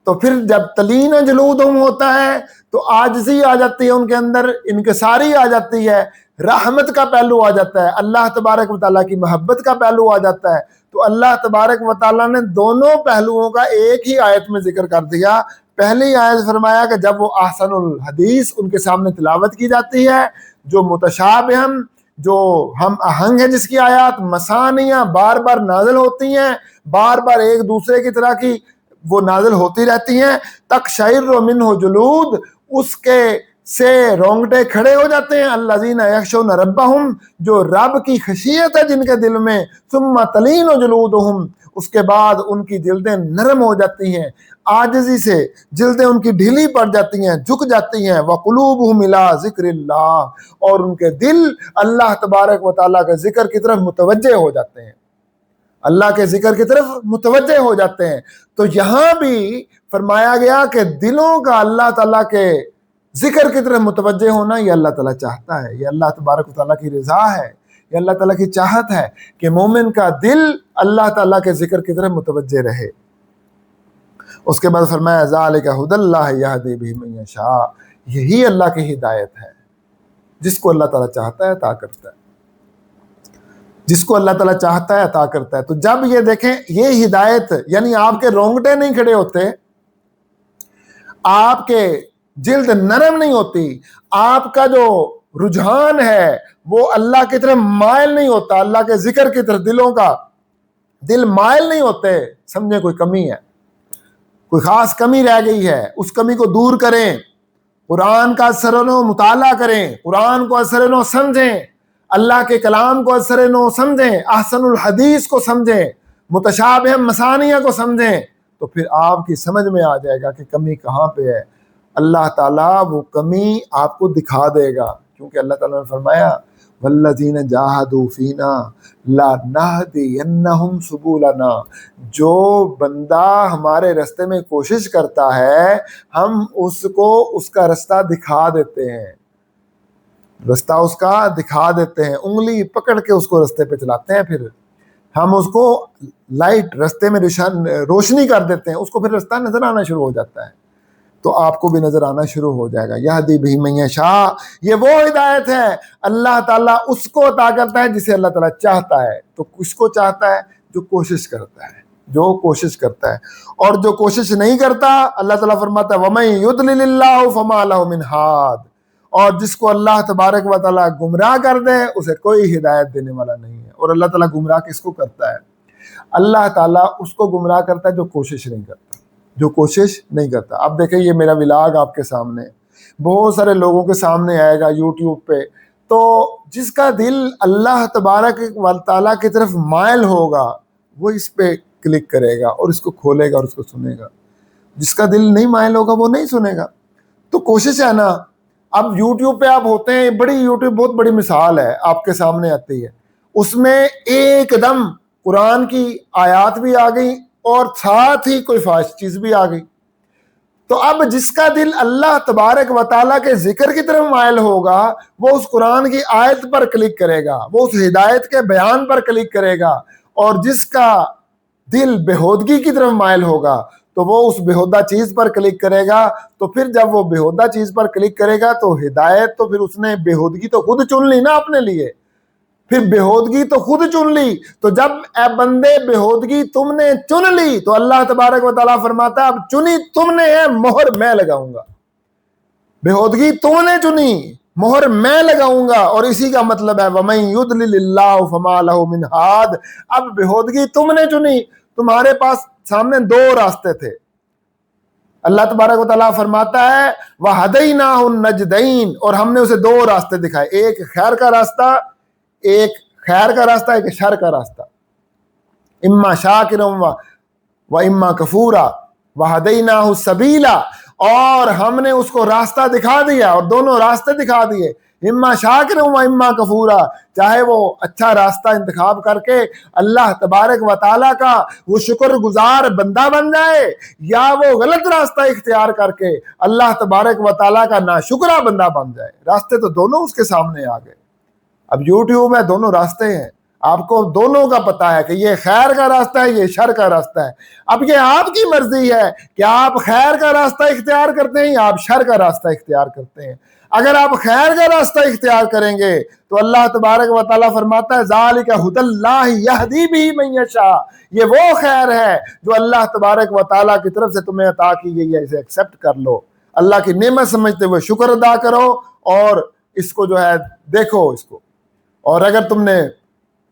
تو پھر جب تلین جلودہم ہوتا ہے تو عاجزی آ جاتی ہے ان کے اندر، انکساری آ جاتی ہے، رحمت کا پہلو آ جاتا ہے، اللہ تبارک و تعالیٰ کی محبت کا پہلو آ جاتا ہے. تو اللہ تبارک و تعالیٰ نے دونوں پہلوؤں کا ایک ہی آیت میں ذکر کر دیا. پہلی آیت فرمایا کہ جب وہ احسن الحدیث ان کے سامنے تلاوت کی جاتی ہے، جو متشابہم، جو ہم آہنگ ہے، جس کی آیات مثانیہ بار بار نازل ہوتی ہیں، بار بار ایک دوسرے کی طرح کی وہ نازل ہوتی رہتی ہیں. تقشعر منہ جلود، اس کے سے رونگٹے کھڑے ہو جاتے ہیں. الذین یخشون ربہم، جو رب کی خشیت ہے جن کے دل میں. ثم تلین جلودہم، اس کے بعد ان کی جلدیں نرم ہو جاتی ہیں، عاجزی سے جلدیں ان کی ڈھیلی پڑ جاتی ہیں، جھک جاتی ہیں. وقلوبہم الی ذکر اللہ، اور ان کے دل اللہ تبارک و تعالیٰ کے ذکر کی طرف متوجہ ہو جاتے ہیں، اللہ کے ذکر کی طرف متوجہ ہو جاتے ہیں. تو یہاں بھی فرمایا گیا کہ دلوں کا اللہ تعالیٰ کے ذکر کی طرف متوجہ ہونا یہ اللہ تعالیٰ چاہتا ہے، یہ اللہ تبارک و تعالیٰ کی رضا ہے، یہ اللہ تعالیٰ کی چاہت ہے کہ مومن کا دل اللہ تعالیٰ کے ذکر کی طرف متوجہ رہے. اس کے بعد فرمایا ذالک ھدی اللہ یہدی بہ من یشاء، یہی اللہ کی ہدایت ہے، جس کو اللہ تعالیٰ چاہتا ہے عطا کرتا ہے، جس کو اللہ تعالیٰ چاہتا ہے عطا کرتا ہے. تو جب یہ دیکھیں یہ ہدایت، یعنی آپ کے رونگٹے نہیں کھڑے ہوتے، آپ کے جلد نرم نہیں ہوتی، آپ کا جو رجحان ہے وہ اللہ کی طرف مائل نہیں ہوتا، اللہ کے ذکر کی طرف دلوں کا دل مائل نہیں ہوتے، سمجھیں کوئی کمی ہے، کوئی خاص کمی رہ گئی ہے. اس کمی کو دور کریں، قرآن کا اثر و نو مطالعہ کریں، قرآن کو اثر و نو سمجھیں، اللہ کے کلام کو اثر و نو سمجھیں، احسن الحدیث کو سمجھیں، متشابہ مثانیہ کو سمجھیں. تو پھر آپ کی سمجھ میں آ جائے گا کہ کمی کہاں پہ ہے. اللہ تعالیٰ وہ کمی آپ کو دکھا دے گا، کیونکہ اللہ تعالیٰ نے فرمایا والذین جاہدوا فینا لنہدینہم سبلنا، جو بندہ ہمارے رستے میں کوشش کرتا ہے ہم اس کو اس کا رستہ دکھا دیتے ہیں، رستہ اس کا دکھا دیتے ہیں، انگلی پکڑ کے اس کو رستے پہ چلاتے ہیں، پھر ہم اس کو لائٹ رستے میں روشنی کر دیتے ہیں، اس کو پھر رستہ نظر آنا شروع ہو جاتا ہے. تو آپ کو بھی نظر آنا شروع ہو جائے گا. یہدی بہ من یشاء، یہ وہ ہدایت ہے اللہ تعالیٰ اس کو عطا کرتا ہے جسے اللہ تعالیٰ چاہتا ہے. تو کس کو چاہتا ہے؟ جو کوشش کرتا ہے، جو کوشش کرتا ہے. اور جو کوشش نہیں کرتا، اللہ تعالیٰ فرماتا ہے وَمَن يُضْلِلِ اللَّهُ فَمَا لَهُ مِنْ هَادٍ، اور جس کو اللہ تبارک و تعالیٰ گمراہ کر دے اسے کوئی ہدایت دینے والا نہیں ہے. اور اللہ تعالیٰ گمراہ کس کو کرتا ہے؟ اللہ تعالیٰ اس کو گمراہ کرتا ہے جو کوشش نہیں کرتا، جو کوشش نہیں کرتا. اب دیکھیں یہ میرا ولاگ آپ کے سامنے بہت سارے لوگوں کے سامنے آئے گا یوٹیوب پہ. تو جس کا دل اللہ تبارک و تعالیٰ کی طرف مائل ہوگا وہ اس پہ کلک کرے گا اور اس کو کھولے گا اور اس کو سنے گا. جس کا دل نہیں مائل ہوگا وہ نہیں سنے گا. تو کوشش ہے نا. اب یوٹیوب پہ آپ ہوتے ہیں، بڑی یوٹیوب بہت بڑی مثال ہے آپ کے سامنے آتی ہے، اس میں ایک دم قرآن کی آیات بھی آ گئی اور ساتھ ہی کوئی فحش چیز بھی آ گئی. تو اب جس کا دل اللہ تبارک و تعالیٰ کے ذکر کی طرف مائل ہوگا وہ اس قرآن کی آیت پر کلک کرے گا، وہ اس ہدایت کے بیان پر کلک کرے گا. اور جس کا دل بےہودگی کی طرف مائل ہوگا تو وہ اس بےہودہ چیز پر کلک کرے گا. تو پھر جب وہ بےہودہ چیز پر کلک کرے گا تو ہدایت تو پھر اس نے بےہودگی تو خود چن لی نا اپنے لیے، پھر بےہودگی تو خود چن لی. تو جب اے بندے بےہودگی تم نے چن لی تو اللہ تبارک و تعالیٰ فرماتا ہے اب چنی تم نے ہے، مہر میں لگاؤں گا. بےہودگی تم نے چنی، مہر میں لگاؤں گا. اور اسی کا مطلب ہے وَمَن يُضْلِلِ اللَّهُ فَمَا لَهُ مِنْ هَادٍ. اب بےہودگی تم نے چنی، تمہارے پاس سامنے دو راستے تھے. اللہ تبارک و تعالیٰ فرماتا ہے وَهَدَيْنَاهُ النَّجْدَيْنِ، اور ہم نے اسے دو راستے دکھائے، ایک خیر کا راستہ، ایک خیر کا راستہ، ایک شر کا راستہ. اما شاکرا و اما کفورا وہدیناہ السبیلا، اور ہم نے اس کو راستہ دکھا دیا اور دونوں راستے دکھا دیے، اما شاکرا و اما کفورا. چاہے وہ اچھا راستہ انتخاب کر کے اللہ تبارک و تعالیٰ کا وہ شکر گزار بندہ بن جائے، یا وہ غلط راستہ اختیار کر کے اللہ تبارک و تعالیٰ کا ناشکرہ بندہ بن جائے. راستے تو دونوں اس کے سامنے آ گئے. اب یوٹیوب ہے، دونوں راستے ہیں، آپ کو دونوں کا پتہ ہے کہ یہ خیر کا راستہ ہے، یہ شر کا راستہ ہے. اب یہ آپ کی مرضی ہے کہ آپ خیر کا راستہ اختیار کرتے ہیں یا آپ شر کا راستہ اختیار کرتے ہیں. اگر آپ خیر کا راستہ اختیار کریں گے تو اللہ تبارک و تعالیٰ فرماتا ہے ذالک ھدی اللہ یہدی بہ من یشاء، یہ وہ خیر ہے جو اللہ تبارک و تعالیٰ کی طرف سے تمہیں عطا کی گئی ہے، اسے ایکسیپٹ کر لو، اللہ کی نعمت سمجھتے ہوئے شکر ادا کرو اور اس کو جو ہے دیکھو اس کو. اور اگر تم نے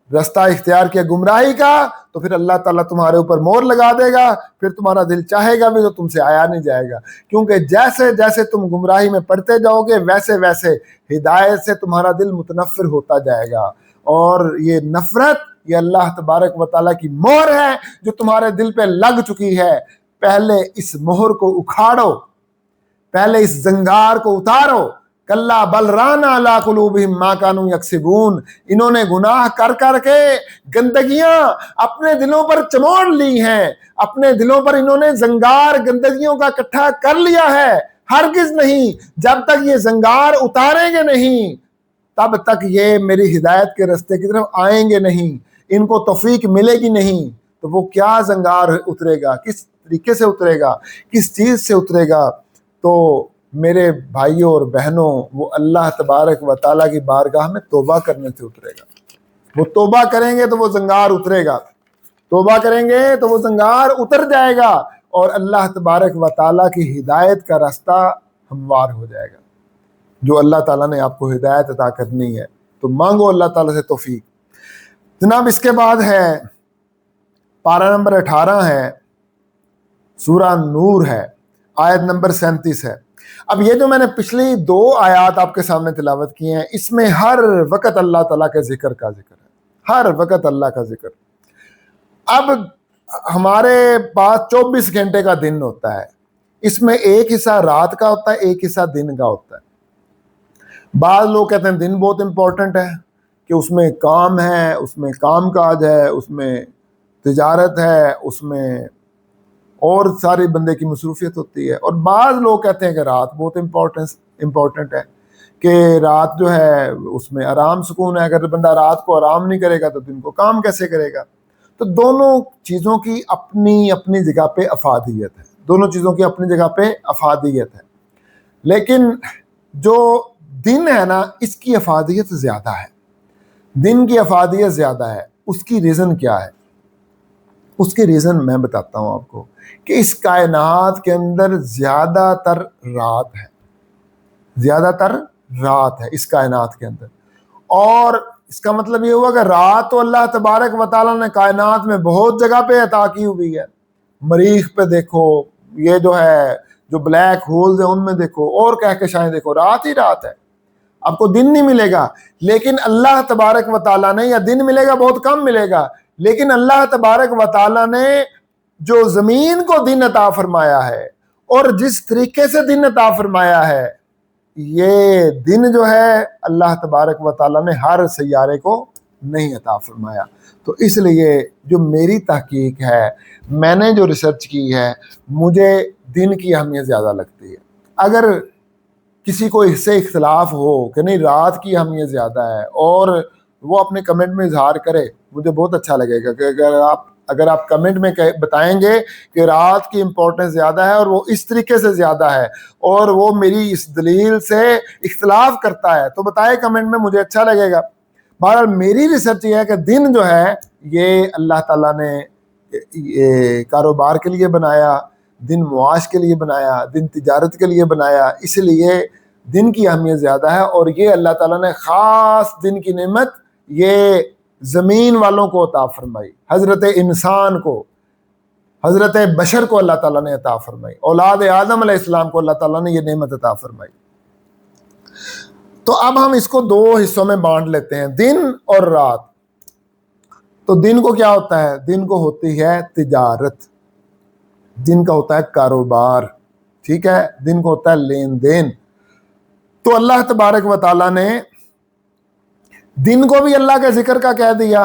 راستہ اختیار کیا گمراہی کا تو پھر اللہ تعالیٰ تمہارے اوپر مور لگا دے گا، پھر تمہارا دل چاہے گا بھی تو تم سے آیا نہیں جائے گا. کیونکہ جیسے جیسے تم گمراہی میں پڑتے جاؤ گے ویسے ویسے ہدایت سے تمہارا دل متنفر ہوتا جائے گا. اور یہ نفرت یہ اللہ تبارک و تعالیٰ کی مہر ہے جو تمہارے دل پہ لگ چکی ہے. پہلے اس مہر کو اکھاڑو، پہلے اس زنگار کو اتارو. کلا بل ران علی قلوبہم ما کانوا یکسبون، انہوں نے گناہ کر کر کے گندگیاں اپنے دلوں پر چموڑ لی ہیں، اپنے دلوں پر انہوں نے زنگار گندگیوں کا اکٹھا کر لیا ہے. ہرگز نہیں، جب تک یہ زنگار اتاریں گے نہیں تب تک یہ میری ہدایت کے راستے کی طرف آئیں گے نہیں، ان کو توفیق ملے گی نہیں. تو وہ کیا زنگار اترے گا، کس طریقے سے اترے گا، کس چیز سے اترے گا؟ تو میرے بھائیوں اور بہنوں، وہ اللہ تبارک و تعالیٰ کی بارگاہ میں توبہ کرنے سے اترے گا. وہ توبہ کریں گے تو وہ زنگار اترے گا، توبہ کریں گے تو وہ زنگار اتر جائے گا اور اللہ تبارک و تعالیٰ کی ہدایت کا راستہ ہموار ہو جائے گا. جو اللہ تعالیٰ نے آپ کو ہدایت عطا کرنی ہے تو مانگو اللہ تعالیٰ سے توفیق. جناب اس کے بعد ہے پارہ نمبر 18 ہے، سورہ نور ہے، آیت نمبر 37 ہے. اب یہ جو میں نے پچھلی 2 آیات آپ کے سامنے تلاوت کی ہیں اس میں ہر وقت اللہ تعالیٰ کے ذکر کا ذکر ہے، ہر وقت اللہ کا ذکر. اب ہمارے پاس 24 گھنٹے کا دن ہوتا ہے، اس میں ایک حصہ رات کا ہوتا ہے، ایک حصہ دن کا ہوتا ہے. بعض لوگ کہتے ہیں دن بہت امپورٹنٹ ہے کہ اس میں کام ہے، اس میں کام کاج ہے، اس میں تجارت ہے، اس میں اور ساری بندے کی مصروفیت ہوتی ہے. اور بعض لوگ کہتے ہیں کہ رات بہت امپورٹنٹ ہے کہ رات جو ہے اس میں آرام سکون ہے، اگر بندہ رات کو آرام نہیں کرے گا تو دن کو کام کیسے کرے گا. تو دونوں چیزوں کی اپنی اپنی جگہ پہ افادیت ہے. دونوں چیزوں کی اپنی جگہ پہ افادیت ہے، لیکن جو دن ہے نا اس کی افادیت زیادہ ہے، دن کی افادیت زیادہ ہے۔ اس کی ریزن کیا ہے؟ اس کی ریزن میں بتاتا ہوں آپ کو کہ اس کائنات کے اندر زیادہ تر رات ہے، زیادہ تر رات ہے اس کائنات کے اندر، اور اس کا مطلب یہ ہوا کہ رات تو اللہ تبارک و تعالیٰ نے کائنات میں بہت جگہ پہ عطا کی ہوئی ہے، مریخ پہ دیکھو، یہ جو ہے جو بلیک ہولز ہیں ان میں دیکھو، اور کہکشائیں دیکھو، رات ہی رات ہے، آپ کو دن نہیں ملے گا۔ لیکن اللہ تبارک و تعالیٰ نے، یا دن ملے گا بہت کم ملے گا، لیکن اللہ تبارک و تعالیٰ نے جو زمین کو دن عطا فرمایا ہے اور جس طریقے سے دن عطا فرمایا ہے، یہ دن جو ہے اللہ تبارک و تعالیٰ نے ہر سیارے کو نہیں عطا فرمایا۔ تو اس لیے جو میری تحقیق ہے، میں نے جو ریسرچ کی ہے، مجھے دن کی اہمیت زیادہ لگتی ہے۔ اگر کسی کو اس سے اختلاف ہو کہ نہیں رات کی اہمیت زیادہ ہے، اور وہ اپنے کمنٹ میں اظہار کرے، مجھے بہت اچھا لگے گا کہ اگر آپ کمنٹ میں بتائیں گے کہ رات کی امپورٹنس زیادہ ہے اور وہ اس طریقے سے زیادہ ہے، اور وہ میری اس دلیل سے اختلاف کرتا ہے، تو بتائے کمنٹ میں، مجھے اچھا لگے گا۔ بہرحال میری ریسرچ یہ ہے کہ دن جو ہے یہ اللہ تعالیٰ نے کاروبار کے لیے بنایا، دن معاش کے لیے بنایا، دن تجارت کے لیے بنایا، اس لیے دن کی اہمیت زیادہ ہے۔ اور یہ اللہ تعالیٰ نے خاص دن کی نعمت یہ زمین والوں کو عطا فرمائی، حضرت انسان کو، حضرت بشر کو اللہ تعالیٰ نے عطا فرمائی، اولاد آدم علیہ السلام کو اللہ تعالیٰ نے یہ نعمت عطا فرمائی۔ تو اب ہم اس کو دو حصوں میں بانٹ لیتے ہیں، دن اور رات۔ تو دن کو کیا ہوتا ہے؟ دن کو ہوتی ہے تجارت، دن کا ہوتا ہے کاروبار، ٹھیک ہے، دن کو ہوتا ہے لین دین۔ تو اللہ تبارک و تعالیٰ نے دن کو بھی اللہ کے ذکر کا کہہ دیا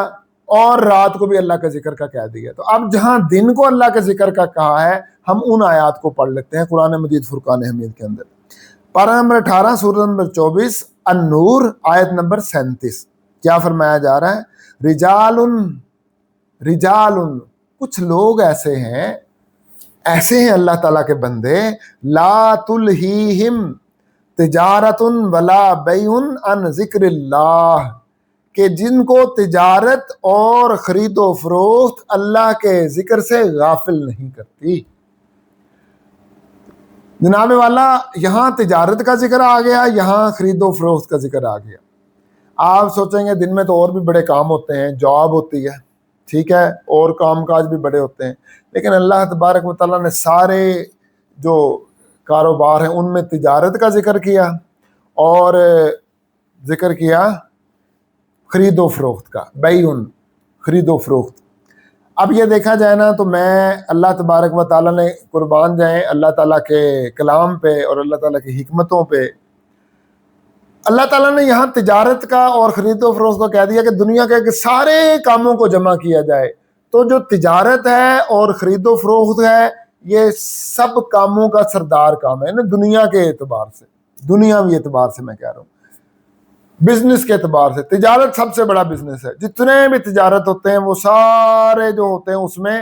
اور رات کو بھی اللہ کے ذکر کا کہہ دیا۔ تو اب جہاں دن کو اللہ کے ذکر کا کہا ہے، ہم ان آیات کو پڑھ لیتے ہیں قرآن مجید فرقان حمید کے اندر، پارہ نمبر 18 سورہ نمبر 24 النور آیت نمبر 37۔ کیا فرمایا جا رہا ہے؟ رجال کچھ لوگ ایسے ہیں اللہ تعالیٰ کے بندے، لا تلہیہم تجارت ولا بیع عن ذکر اللہ، کہ جن کو تجارت اور خرید و فروخت اللہ کے ذکر سے غافل نہیں کرتی۔ جناب والا، یہاں تجارت کا ذکر آ گیا، یہاں خرید و فروخت کا ذکر آ گیا۔ آپ سوچیں گے دن میں تو اور بھی بڑے کام ہوتے ہیں، جاب ہوتی ہے، ٹھیک ہے، اور کام کاج بھی بڑے ہوتے ہیں، لیکن اللہ تبارک و تعالیٰ نے سارے جو کاروبار ہیں ان میں تجارت کا ذکر کیا اور ذکر کیا خرید و فروخت کا، بیعن، خرید و فروخت۔ اب یہ دیکھا جائے نا تو میں اللہ تبارک و تعالیٰ نے قربان جائیں اللہ تعالیٰ کے کلام پہ اور اللہ تعالیٰ کی حکمتوں پہ، اللہ تعالیٰ نے یہاں تجارت کا اور خرید و فروخت کو کہہ دیا کہ دنیا کے سارے کاموں کو جمع کیا جائے۔ تو جو تجارت ہے اور خرید و فروخت ہے، یہ سب کاموں کا سردار کام ہے نا، دنیا کے اعتبار سے، دنیاوی اعتبار سے میں کہہ رہا ہوں، بزنس کے اعتبار سے تجارت سب سے بڑا بزنس ہے۔ جتنے بھی تجارت ہوتے ہیں وہ سارے جو ہوتے ہیں اس میں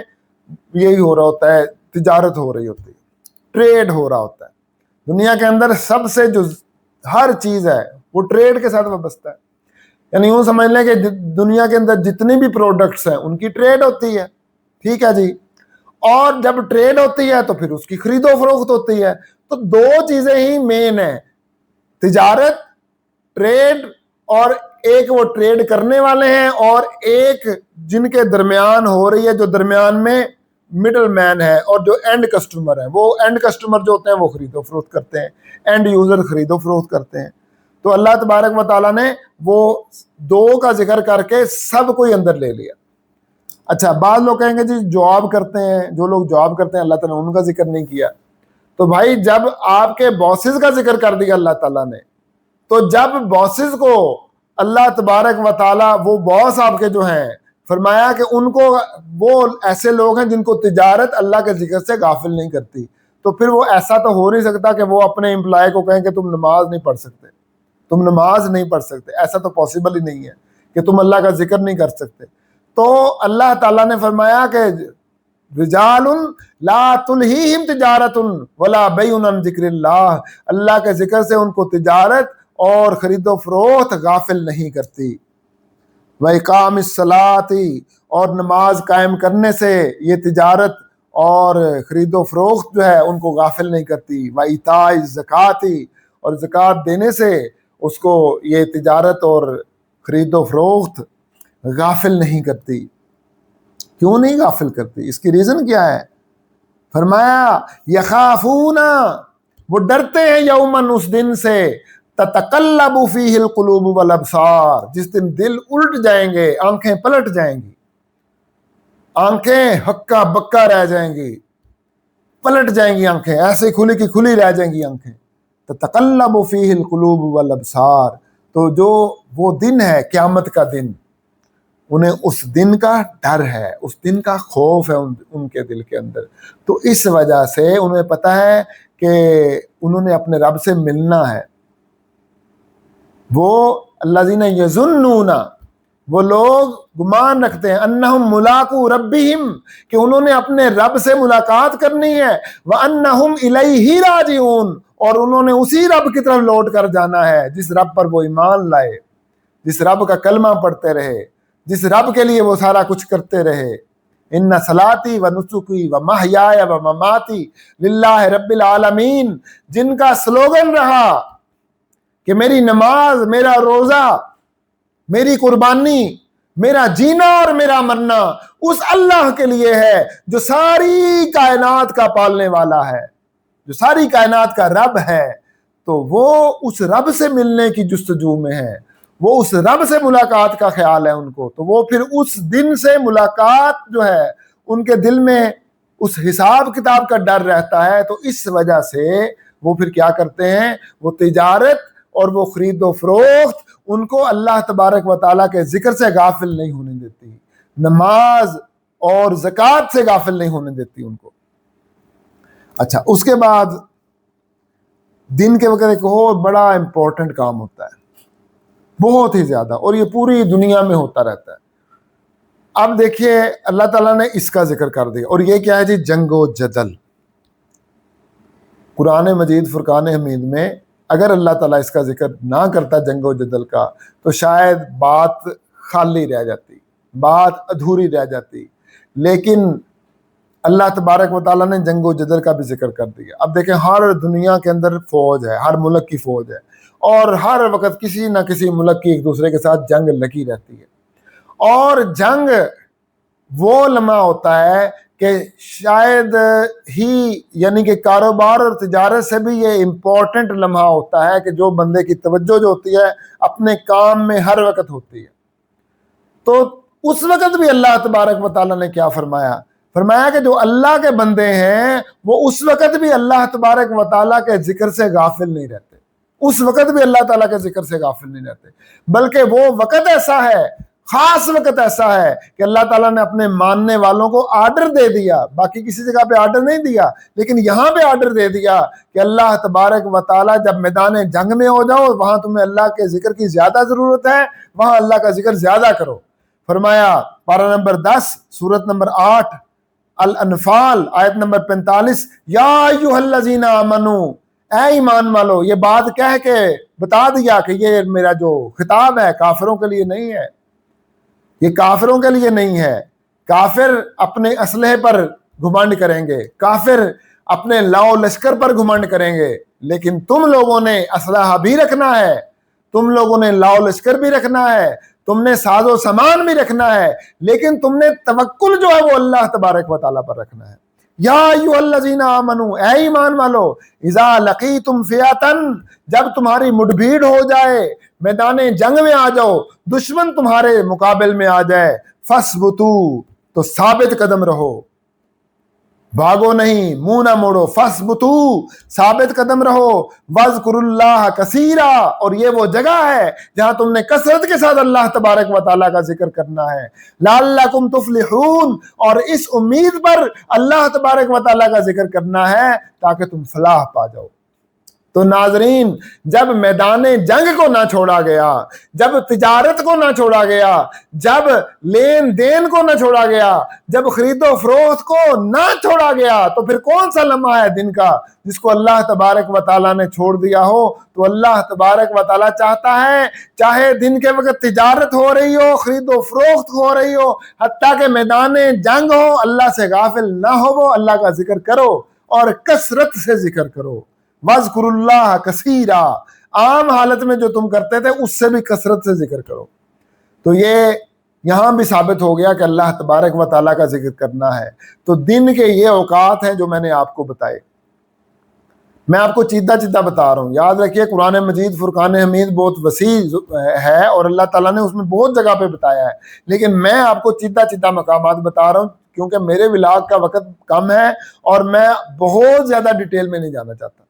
یہی ہو رہا ہوتا ہے، تجارت ہو رہی ہوتی ہے، ٹریڈ ہو رہا ہوتا ہے۔ دنیا کے اندر سب سے جو ہر چیز ہے وہ ٹریڈ کے ساتھ وابستہ ہے، یعنی یوں سمجھ لیں کہ دنیا کے اندر جتنی بھی پروڈکٹس ہیں ان کی ٹریڈ ہوتی ہے، ٹھیک ہے جی، اور جب ٹریڈ ہوتی ہے تو پھر اس کی خرید و فروخت ہوتی ہے۔ تو دو چیزیں ہی مین ہیں، تجارت، ٹریڈ، اور ایک وہ ٹریڈ کرنے والے ہیں اور ایک جن کے درمیان ہو رہی ہے، جو درمیان میں مڈل مین ہے، اور جو اینڈ کسٹمر ہے، وہ اینڈ کسٹمر جو ہوتے ہیں وہ خرید و فروخت کرتے ہیں، اینڈ یوزر خرید و فروخت کرتے ہیں۔ تو اللہ تبارک و تعالیٰ نے وہ دو کا ذکر کر کے سب کو ہی اندر لے لیا۔ اچھا، بعض لوگ کہیں گے جی جاب کرتے ہیں، جو لوگ جاب کرتے ہیں اللہ تعالیٰ نے ان کا ذکر نہیں کیا۔ تو بھائی جب آپ کے باسز کا ذکر کر دیا اللہ تعالیٰ نے، تو جب باسز کو اللہ تبارک و تعالیٰ، وہ باس آپ کے جو ہیں، فرمایا کہ ان کو، وہ ایسے لوگ ہیں جن کو تجارت اللہ کے ذکر سے غافل نہیں کرتی، تو پھر وہ ایسا تو ہو نہیں سکتا کہ وہ اپنے امپلائی کو کہیں کہ تم نماز نہیں پڑھ سکتے، تم نماز نہیں پڑھ سکتے، ایسا تو پاسبل ہی نہیں ہے کہ تم اللہ کا ذکر نہیں کر سکتے۔ تو اللہ تعالیٰ نے فرمایا کہ رجال لا تلہیہم تجارت ولا بیع عن ذکر اللہ، اللہ کے ذکر سے ان کو تجارت اور خرید و فروخت غافل نہیں کرتی۔ وَإِقَامِ الصَّلَاةِ، اور نماز قائم کرنے سے یہ تجارت اور خرید و فروخت جو ہے ان کو غافل نہیں کرتی۔ وَإِيتَاءِ الزَّكَاةِ، اور زکوٰۃ دینے سے اس کو یہ تجارت اور خرید و فروخت غافل نہیں کرتی۔ کیوں نہیں غافل کرتی؟ اس کی ریزن کیا ہے؟ فرمایا یخافون، وہ ڈرتے ہیں، یومن، اس دن سے، تتقلب فیہ القلوب والابصار، جس دن دل الٹ جائیں گے، آنکھیں پلٹ جائیں گی، آنکھیں ہکا بکا رہ جائیں گی، پلٹ جائیں گی آنکھیں، ایسے کھلی کی کھلی رہ جائیں گی آنکھیں۔ تتقلب فیہ القلوب والابصار، تو جو وہ دن ہے قیامت کا دن، انہیں اس دن کا ڈر ہے، اس دن کا خوف ہے ان کے دل کے اندر۔ تو اس وجہ سے انہیں پتہ ہے کہ انہوں نے اپنے رب سے ملنا ہے۔ وہ الذین یظنون، وہ لوگ گمان رکھتے ہیں، انہم ملاقو ربہم، کہ انہوں نے اپنے رب سے ملاقات کرنی ہے، وانہم الیہ راجعون، اور انہوں نے اسی رب کی طرف لوٹ کر جانا ہے جس رب پر وہ ایمان لائے، جس رب کا کلمہ پڑھتے رہے، جس رب کے لیے وہ سارا کچھ کرتے رہے۔ ان صلاتی و نسکی و محیای و مماتی للہ رب العالمین، جن کا سلوگن رہا کہ میری نماز، میرا روزہ، میری قربانی، میرا جینا اور میرا مرنا اس اللہ کے لیے ہے جو ساری کائنات کا پالنے والا ہے، جو ساری کائنات کا رب ہے۔ تو وہ اس رب سے ملنے کی جستجو میں ہے، وہ اس رب سے ملاقات کا خیال ہے ان کو، تو وہ پھر اس دن سے ملاقات جو ہے ان کے دل میں اس حساب کتاب کا ڈر رہتا ہے۔ تو اس وجہ سے وہ پھر کیا کرتے ہیں، وہ تجارت اور وہ خرید و فروخت ان کو اللہ تبارک و تعالیٰ کے ذکر سے غافل نہیں ہونے دیتی، نماز اور زکوٰۃ سے غافل نہیں ہونے دیتی ان کو۔ اچھا، اس کے بعد دن کے وقت ایک اور بڑا امپورٹنٹ کام ہوتا ہے، بہت ہی زیادہ، اور یہ پوری دنیا میں ہوتا رہتا ہے۔ اب دیکھیے اللہ تعالیٰ نے اس کا ذکر کر دیا، اور یہ کیا ہے جی؟ جنگ و جدل۔ قرآن مجید فرقان حمید میں اگر اللہ تعالیٰ اس کا ذکر نہ کرتا جنگ و جدل کا، تو شاید بات خالی رہ جاتی، بات ادھوری رہ جاتی، لیکن اللہ تبارک و تعالیٰ نے جنگ و جدل کا بھی ذکر کر دیا۔ اب دیکھیں، ہر دنیا کے اندر فوج ہے، ہر ملک کی فوج ہے، اور ہر وقت کسی نہ کسی ملک کی ایک دوسرے کے ساتھ جنگ لگی رہتی ہے۔ اور جنگ وہ لمحہ ہوتا ہے کہ شاید ہی، یعنی کہ کاروبار اور تجارت سے بھی یہ امپورٹنٹ لمحہ ہوتا ہے کہ جو بندے کی توجہ جو ہوتی ہے اپنے کام میں ہر وقت ہوتی ہے۔ تو اس وقت بھی اللہ تبارک و تعالیٰ نے کیا فرمایا؟ فرمایا کہ جو اللہ کے بندے ہیں وہ اس وقت بھی اللہ تبارک و تعالیٰ کے ذکر سے غافل نہیں رہتے، اس وقت بھی اللہ تعالیٰ کے ذکر سے غافل نہیں رہتے، بلکہ وہ وقت ایسا ہے، خاص وقت ایسا ہے کہ اللہ تعالیٰ نے اپنے ماننے والوں کو آرڈر دے دیا، باقی کسی جگہ پہ آرڈر نہیں دیا، لیکن یہاں پہ آرڈر دے دیا کہ اللہ تبارک و تعالیٰ جب میدان جنگ میں ہو جاؤ، وہاں تمہیں اللہ کے ذکر کی زیادہ ضرورت ہے، وہاں اللہ کا ذکر زیادہ کرو۔ فرمایا پارہ نمبر 10 سورت نمبر 8 الانفال آیت نمبر 45، یا ایھا الذین آمنوا، اے ایمان والو، یہ بات کہہ کے بتا دیا کہ یہ میرا جو خطاب ہے کافروں کے لیے نہیں ہے، یہ کافروں کے لیے نہیں ہے۔ کافر اپنے اسلحے پر گھمنڈ کریں گے، کافر اپنے لاؤ لشکر پر گھمنڈ کریں گے، لیکن تم لوگوں نے اسلحہ بھی رکھنا ہے، تم لوگوں نے لاؤ لشکر بھی رکھنا ہے، تم نے ساز و سامان بھی رکھنا ہے، لیکن تم نے توکل جو ہے وہ اللہ تبارک و تعالیٰ پر رکھنا ہے۔ یا ایھا الذین آمنوا، اے ایمان والو، اذا لقیتم فئۃ، جب تمہاری مڈ بھیڑ ہو جائے، میدان جنگ میں آ جاؤ، دشمن تمہارے مقابل میں آ جائے، فاثبتوا، تو ثابت قدم رہو، بھاگو نہیں، منہ نہ موڑو، فاثبتوا، ثابت قدم رہو، واذکروا اللہ کثیرا، اور یہ وہ جگہ ہے جہاں تم نے کثرت کے ساتھ اللہ تبارک و تعالیٰ کا ذکر کرنا ہے، لعلکم تفلحون، اور اس امید پر اللہ تبارک و تعالیٰ کا ذکر کرنا ہے تاکہ تم فلاح پا جاؤ۔ تو ناظرین جب میدان جنگ کو نہ چھوڑا گیا، جب تجارت کو نہ چھوڑا گیا، جب لین دین کو نہ چھوڑا گیا، جب خرید و فروخت کو نہ چھوڑا گیا، تو پھر کون سا لمحہ ہے دن کا جس کو اللہ تبارک و تعالیٰ نے چھوڑ دیا ہو؟ تو اللہ تبارک و تعالیٰ چاہتا ہے چاہے دن کے وقت تجارت ہو رہی ہو، خرید و فروخت ہو رہی ہو، حتیٰ کہ میدان جنگ ہو، اللہ سے غافل نہ ہو، وہ اللہ کا ذکر کرو اور کثرت سے ذکر کرو۔ وَاذْكُرُوا اللَّهَ كَثِيرًا، عام حالت میں جو تم کرتے تھے اس سے بھی کثرت سے ذکر کرو۔ تو یہ یہاں بھی ثابت ہو گیا کہ اللہ تبارک و تعالیٰ کا ذکر کرنا ہے۔ تو دن کے یہ اوقات ہیں جو میں نے آپ کو بتائے، میں آپ کو چیدہ چیدہ بتا رہا ہوں۔ یاد رکھیے قرآن مجید فرقان حمید بہت وسیع ہے اور اللہ تعالیٰ نے اس میں بہت جگہ پہ بتایا ہے، لیکن میں آپ کو چیدہ چیدہ مقامات بتا رہا ہوں کیونکہ میرے ولاگ کا وقت کم ہے اور میں بہت زیادہ ڈیٹیل میں نہیں جانا چاہتا۔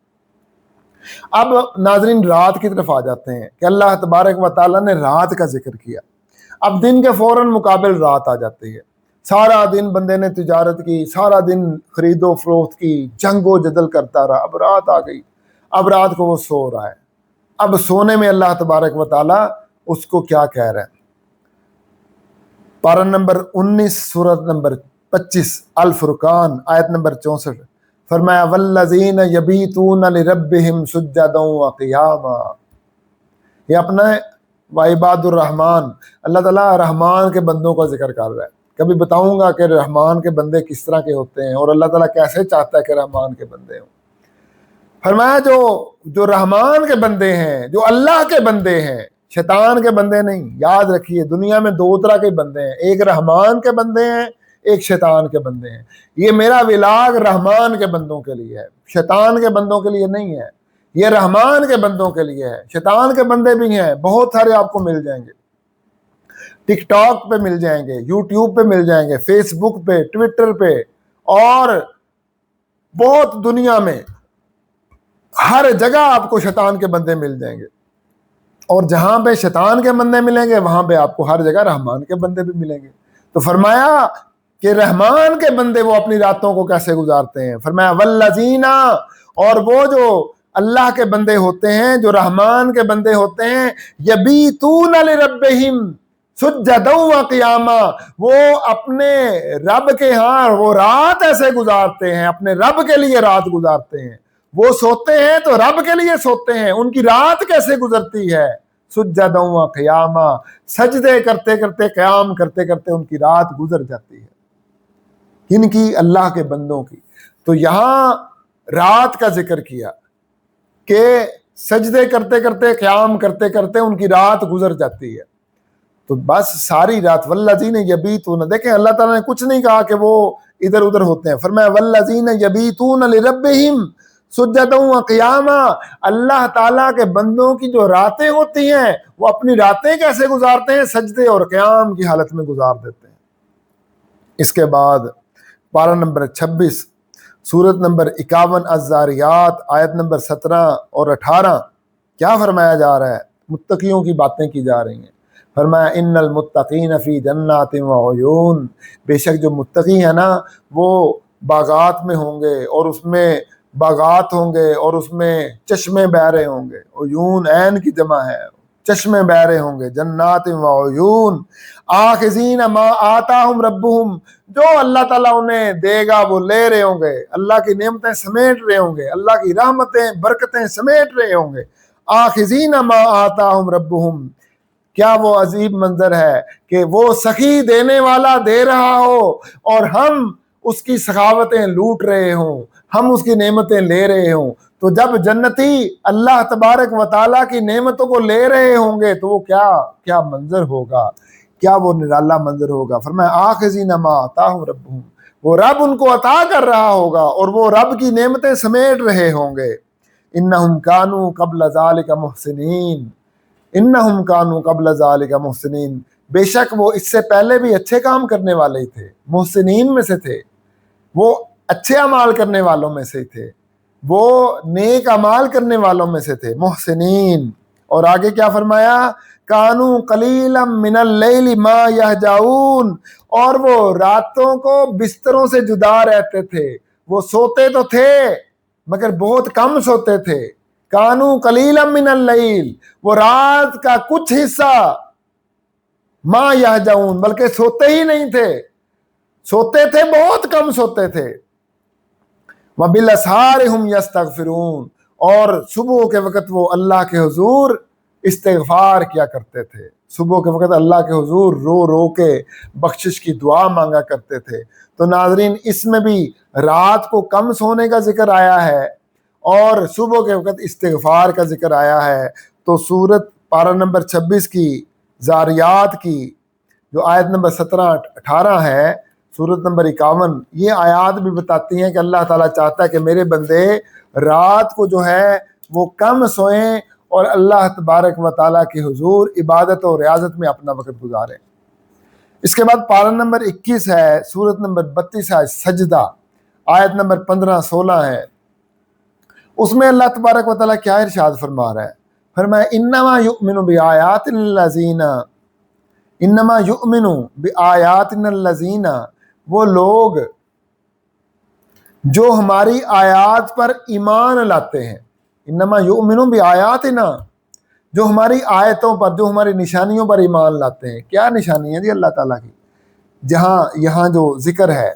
اب ناظرین رات کی طرف آ جاتے ہیں کہ اللہ تبارک و تعالیٰ نے رات کا ذکر کیا۔ اب دن کے فوراً مقابل رات آ جاتی ہے، سارا دن بندے نے تجارت کی، سارا دن خرید و فروخت کی، جنگ و جدل کرتا رہا، اب رات آ گئی، اب رات کو وہ سو رہا ہے۔ اب سونے میں اللہ تبارک و تعالیٰ اس کو کیا کہہ رہے ہیں؟ پارہ نمبر 19 سورت نمبر 25 الفرقان آیت نمبر 64 فرمایا والذین یبیتون لربہم سجدا وقیاما۔ یہ اپنا وعباد الرحمن، اللہ تعالیٰ رحمان کے بندوں کا ذکر کر رہا ہے۔ کبھی بتاؤں گا کہ رحمان کے بندے کس طرح کے ہوتے ہیں اور اللہ تعالیٰ کیسے چاہتا ہے کہ رحمان کے بندے ہوں۔ فرمایا جو رحمان کے بندے ہیں، جو اللہ کے بندے ہیں، شیطان کے بندے نہیں۔ یاد رکھیے دنیا میں دو طرح کے بندے ہیں، ایک رحمان کے بندے ہیں، ایک شیطان کے بندے ہیں۔ یہ میرا ولاگ رحمان کے بندوں کے لیے ہے، شیطان کے بندوں کے لیے نہیں ہے۔ یہ رحمان کے بندوں کے لیے ہے، شیطان کے بندے بھی ہیں، بہت سارے آپ کو مل جائیں گے، ٹک ٹاک پہ مل جائیں گے، یوٹیوب پہ مل جائیں گے، فیس بک پہ، ٹویٹر پہ، اور بہت دنیا میں ہر جگہ آپ کو شیطان کے بندے مل جائیں گے۔ اور جہاں پہ شیطان کے بندے ملیں گے وہاں پہ آپ کو ہر جگہ رحمان کے بندے بھی ملیں گے۔ تو فرمایا کہ رحمان کے بندے وہ اپنی راتوں کو کیسے گزارتے ہیں؟ فرمایا والذین، اور وہ جو اللہ کے بندے ہوتے ہیں، جو رحمان کے بندے ہوتے ہیں، یبیتون لربہم سجدا وقیاما، وہ اپنے رب کے ہاں وہ رات ایسے گزارتے ہیں، اپنے رب کے لیے رات گزارتے ہیں۔ وہ سوتے ہیں تو رب کے لیے سوتے ہیں۔ ان کی رات کیسے گزرتی ہے؟ سجدا وقیاما، سجدے کرتے کرتے، قیام کرتے کرتے ان کی رات گزر جاتی ہے۔ کن کی؟ اللہ کے بندوں کی۔ تو یہاں رات کا ذکر کیا کہ سجدے کرتے کرتے، قیام کرتے کرتے ان کی رات گزر جاتی ہے۔ تو بس ساری رات والذین یبیتون، دیکھیں اللہ تعالیٰ نے کچھ نہیں کہا کہ وہ ادھر ادھر ہوتے ہیں۔ فرمایا والذین یبیتون لربہم سجدا وقیاما، اللہ تعالیٰ کے بندوں کی جو راتیں ہوتی ہیں وہ اپنی راتیں کیسے گزارتے ہیں؟ سجدے اور قیام کی حالت میں گزار دیتے ہیں۔ اس کے بعد پارہ نمبر 26 سورت نمبر 51 الذاریات آیت نمبر 17 اور 18 کیا فرمایا جا رہا ہے؟ متقیوں کی باتیں کی جا رہی ہیں۔ فرمایا ان المتقین فی جنات وعیون، بے شک جو متقی ہیں نا وہ باغات میں ہوں گے، اور اس میں باغات ہوں گے اور اس میں چشمے بہ رہے ہوں گے۔ عیون عین کی جمع ہے، چشمے بہ رہے ہوں گے۔ جنات وعیون آخذین ما آتاہم ربہم، جو اللہ تعالیٰ انہیں دے گا وہ لے رہے ہوں گے، اللہ کی نعمتیں سمیٹ رہے ہوں گے، اللہ کی رحمتیں برکتیں سمیٹ رہے ہوں گے۔ آخذین ما آتاہم ربہم، کیا وہ عجیب منظر ہے کہ وہ سخی دینے والا دے رہا ہو اور ہم اس کی سخاوتیں لوٹ رہے ہوں، ہم اس کی نعمتیں لے رہے ہوں۔ تو جب جنتی اللہ تبارک و تعالیٰ کی نعمتوں کو لے رہے ہوں گے تو وہ کیا منظر ہوگا، کیا وہ نرالا منظر ہوگا۔ فرمایا آخذین ما آتاہم ربہم، وہ رب ان کو عطا کر رہا ہوگا اور وہ رب کی نعمتیں سمیٹ رہے ہوں گے۔ انہم کانوا قبل ذالک محسنین، انہم کانوا قبل ذالک محسنین، بے شک وہ اس سے پہلے بھی اچھے کام کرنے والے ہی تھے، محسنین میں سے تھے، وہ اچھے اعمال کرنے والوں میں سے تھے، وہ نیک اعمال کرنے والوں میں سے تھے، محسنین۔ اور آگے کیا فرمایا؟ کانوا قلیلا من اللیل ما یہجعون، اور وہ راتوں کو بستروں سے جدا رہتے تھے۔ وہ سوتے تو تھے مگر بہت کم سوتے تھے، کانو قلیلا من اللیل، وہ رات کا کچھ حصہ، ما یہجعون، بلکہ سوتے ہی نہیں تھے، سوتے تھے بہت کم سوتے تھے، وبالاسحار ہم یستغفرون، اور صبح کے وقت وہ اللہ کے حضور استغفار کیا کرتے تھے، صبح کے وقت اللہ کے حضور رو رو کے بخشش کی دعا مانگا کرتے تھے۔ تو ناظرین، اس میں بھی رات کو کم سونے کا ذکر آیا ہے اور صبح کے وقت استغفار کا ذکر آیا ہے۔ تو سورت پارہ نمبر 26 کی زاریات کی جو آیت نمبر 17-18 ہے، سورت نمبر 51، یہ آیات بھی بتاتی ہیں کہ اللہ تعالیٰ چاہتا ہے کہ میرے بندے رات کو جو ہے وہ کم سوئیں اور اللہ تبارک و تعالیٰ کے حضور عبادت و ریاضت میں اپنا وقت گزاریں۔ اس کے بعد پارہ نمبر 21 ہے، سورت نمبر 32 ہے سجدہ، آیت نمبر 15-16 ہے۔ اس میں اللہ تبارک و تعالیٰ کیا ارشاد فرما رہا ہے؟ فرمایا انما یؤمن بآیات الذین، انما یؤمن بآیات الذین، وہ لوگ جو ہماری آیات پر ایمان لاتے ہیں، انما یؤمن بآیاتنا، جو ہماری آیتوں پر، جو ہماری نشانیوں پر ایمان لاتے ہیں۔ کیا نشانی ہے جی اللہ تعالیٰ کی؟ یہاں جو ذکر ہے،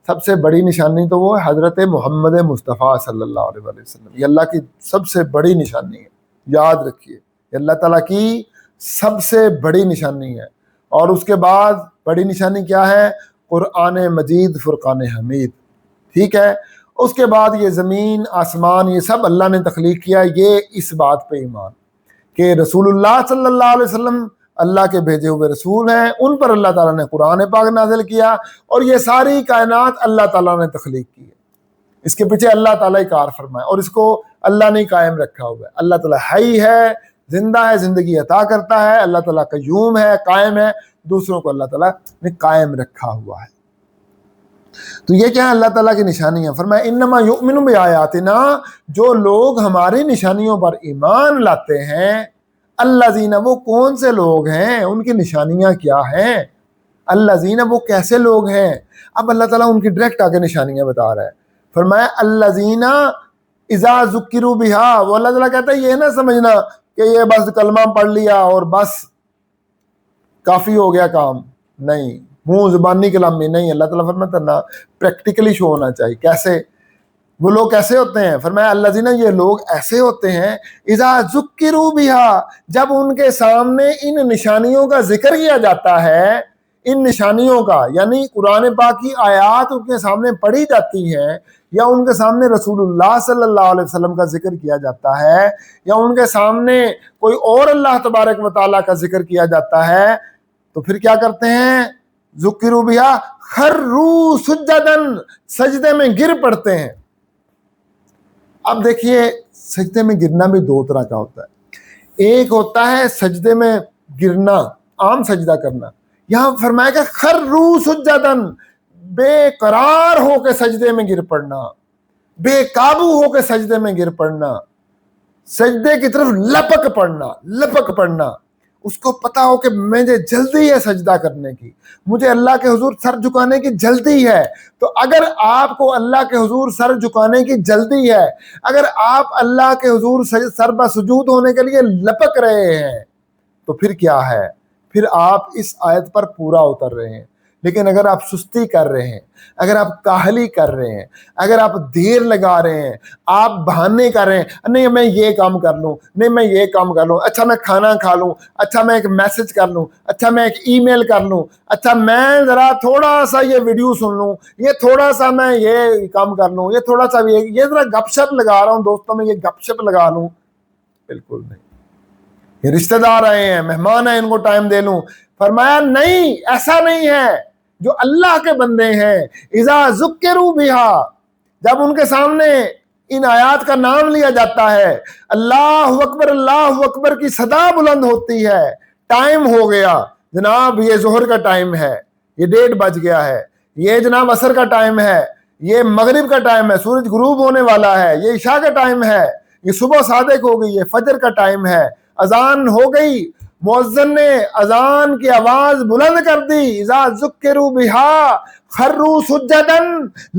سب سے بڑی نشانی تو وہ ہے حضرت محمد مصطفیٰ صلی اللہ علیہ وسلم، یہ اللہ کی سب سے بڑی نشانی ہے، یاد رکھیے، یہ اللہ تعالیٰ کی سب سے بڑی نشانی ہے۔ اور اس کے بعد بڑی نشانی کیا ہے؟ قرآن مجید، فرقان حمید، ٹھیک ہے۔ اس کے بعد یہ زمین آسمان یہ سب اللہ نے تخلیق کیا، یہ اس بات پہ ایمان کہ رسول اللہ صلی اللہ علیہ وسلم اللہ کے بھیجے ہوئے رسول ہیں، ان پر اللہ تعالیٰ نے قرآن پاک نازل کیا، اور یہ ساری کائنات اللہ تعالیٰ نے تخلیق کی ہے۔ اس کے پیچھے اللہ تعالیٰ ہی کار فرمائے، اور اس کو اللہ نے قائم رکھا ہوا ہے۔ اللہ تعالیٰ حی ہے، زندہ ہے، زندگی عطا کرتا ہے، اللہ تعالیٰ قیوم ہے، قائم ہے، دوسروں کو اللہ تعالیٰ نے قائم رکھا ہوا ہے۔ تو یہ کیا ہے؟ اللہ تعالیٰ کی نشانی ہے۔ فرمایا انما یؤمن بآیاتنا، جو لوگ ہماری نشانیوں پر ایمان لاتے ہیں، الذین، وہ کون سے لوگ ہیں، ان کی نشانیاں کیا ہیں؟ الذین، وہ کیسے لوگ ہیں؟ اب اللہ تعالیٰ ان کی ڈائریکٹ آگے نشانیاں بتا رہا ہے۔ فرمایا الذین اذا ذکروا بہا، وہ اللہ تعالیٰ کہتا ہے یہ نہ سمجھنا کہ یہ بس کلمہ پڑھ لیا اور بس کافی ہو گیا کام، نہیں، منہ زبانی کلام میں نہیں، اللہ تعالیٰ فرماتا نہ، پریکٹیکلی شو ہونا چاہیے۔ کیسے؟ وہ لوگ کیسے ہوتے ہیں؟ فرمایا الذین، یہ لوگ ایسے ہوتے ہیں اذا ذکروا بہا، جب ان کے سامنے ان نشانیوں کا ذکر کیا جاتا ہے، ان نشانیوں کا یعنی قرآن پاک کی آیات ان کے سامنے پڑھی جاتی ہیں، یا ان کے سامنے رسول اللہ صلی اللہ علیہ وسلم کا ذکر کیا جاتا ہے، یا ان کے سامنے کوئی اور اللہ تبارک و تعالیٰ کا ذکر کیا جاتا ہے، تو پھر کیا کرتے ہیں؟ ذکروا بہا خروا سجدن، سجدے میں گر پڑتے ہیں۔ اب دیکھیے، سجدے میں گرنا بھی دو طرح کا ہوتا ہے۔ ایک ہوتا ہے سجدے میں گرنا، عام سجدہ کرنا، یہاں فرمایا کہ خروا سجدن، بے قرار ہو کے سجدے میں گر پڑنا، بے قابو ہو کے سجدے میں گر پڑنا، سجدے کی طرف لپک پڑنا، اس کو پتا ہو کہ مجھے جلدی ہے سجدہ کرنے کی، مجھے اللہ کے حضور سر جھکانے کی جلدی ہے۔ تو اگر آپ کو اللہ کے حضور سر جھکانے کی جلدی ہے، اگر آپ اللہ کے حضور سر بسجود ہونے کے لیے لپک رہے ہیں، تو پھر کیا ہے؟ پھر آپ اس آیت پر پورا اتر رہے ہیں۔ لیکن اگر آپ سستی کر رہے ہیں، اگر آپ کاہلی کر رہے ہیں، اگر آپ دیر لگا رہے ہیں، آپ بہانے کر رہے ہیں، نہیں میں یہ کام کر لوں، نہیں میں یہ کام کر لوں، اچھا میں کھانا کھا لوں، اچھا میں ایک میسج کر لوں، اچھا میں ایک ای میل کر لوں، اچھا میں ذرا تھوڑا سا یہ ویڈیو سن لوں، یہ تھوڑا سا میں یہ کام کر لوں، یہ تھوڑا سا یہ ذرا گپ شپ لگا رہا ہوں دوستوں میں، یہ گپ شپ لگا لوں، بالکل نہیں۔ یہ رشتہ دار آئے ہیں، مہمان ہیں، ان کو ٹائم دے لوں۔ فرمایا نہیں، ایسا نہیں ہے۔ جو اللہ کے بندے ہیں، اذا ذکروا بہا، جب ان کے سامنے ان آیات کا نام لیا جاتا ہے، اللہ اکبر کی صدا بلند ہوتی ہے، ٹائم ہو گیا جناب، یہ ظہر کا ٹائم ہے، یہ 1:30 بج گیا ہے، یہ جناب عصر کا ٹائم ہے، یہ مغرب کا ٹائم ہے، سورج غروب ہونے والا ہے، یہ عشاء کا ٹائم ہے، یہ صبح صادق ہو گئی، یہ فجر کا ٹائم ہے، اذان ہو گئی، مؤذن نے اذان کی آواز بلند کر دی، اذا ذکروا بہا خروا سجدا،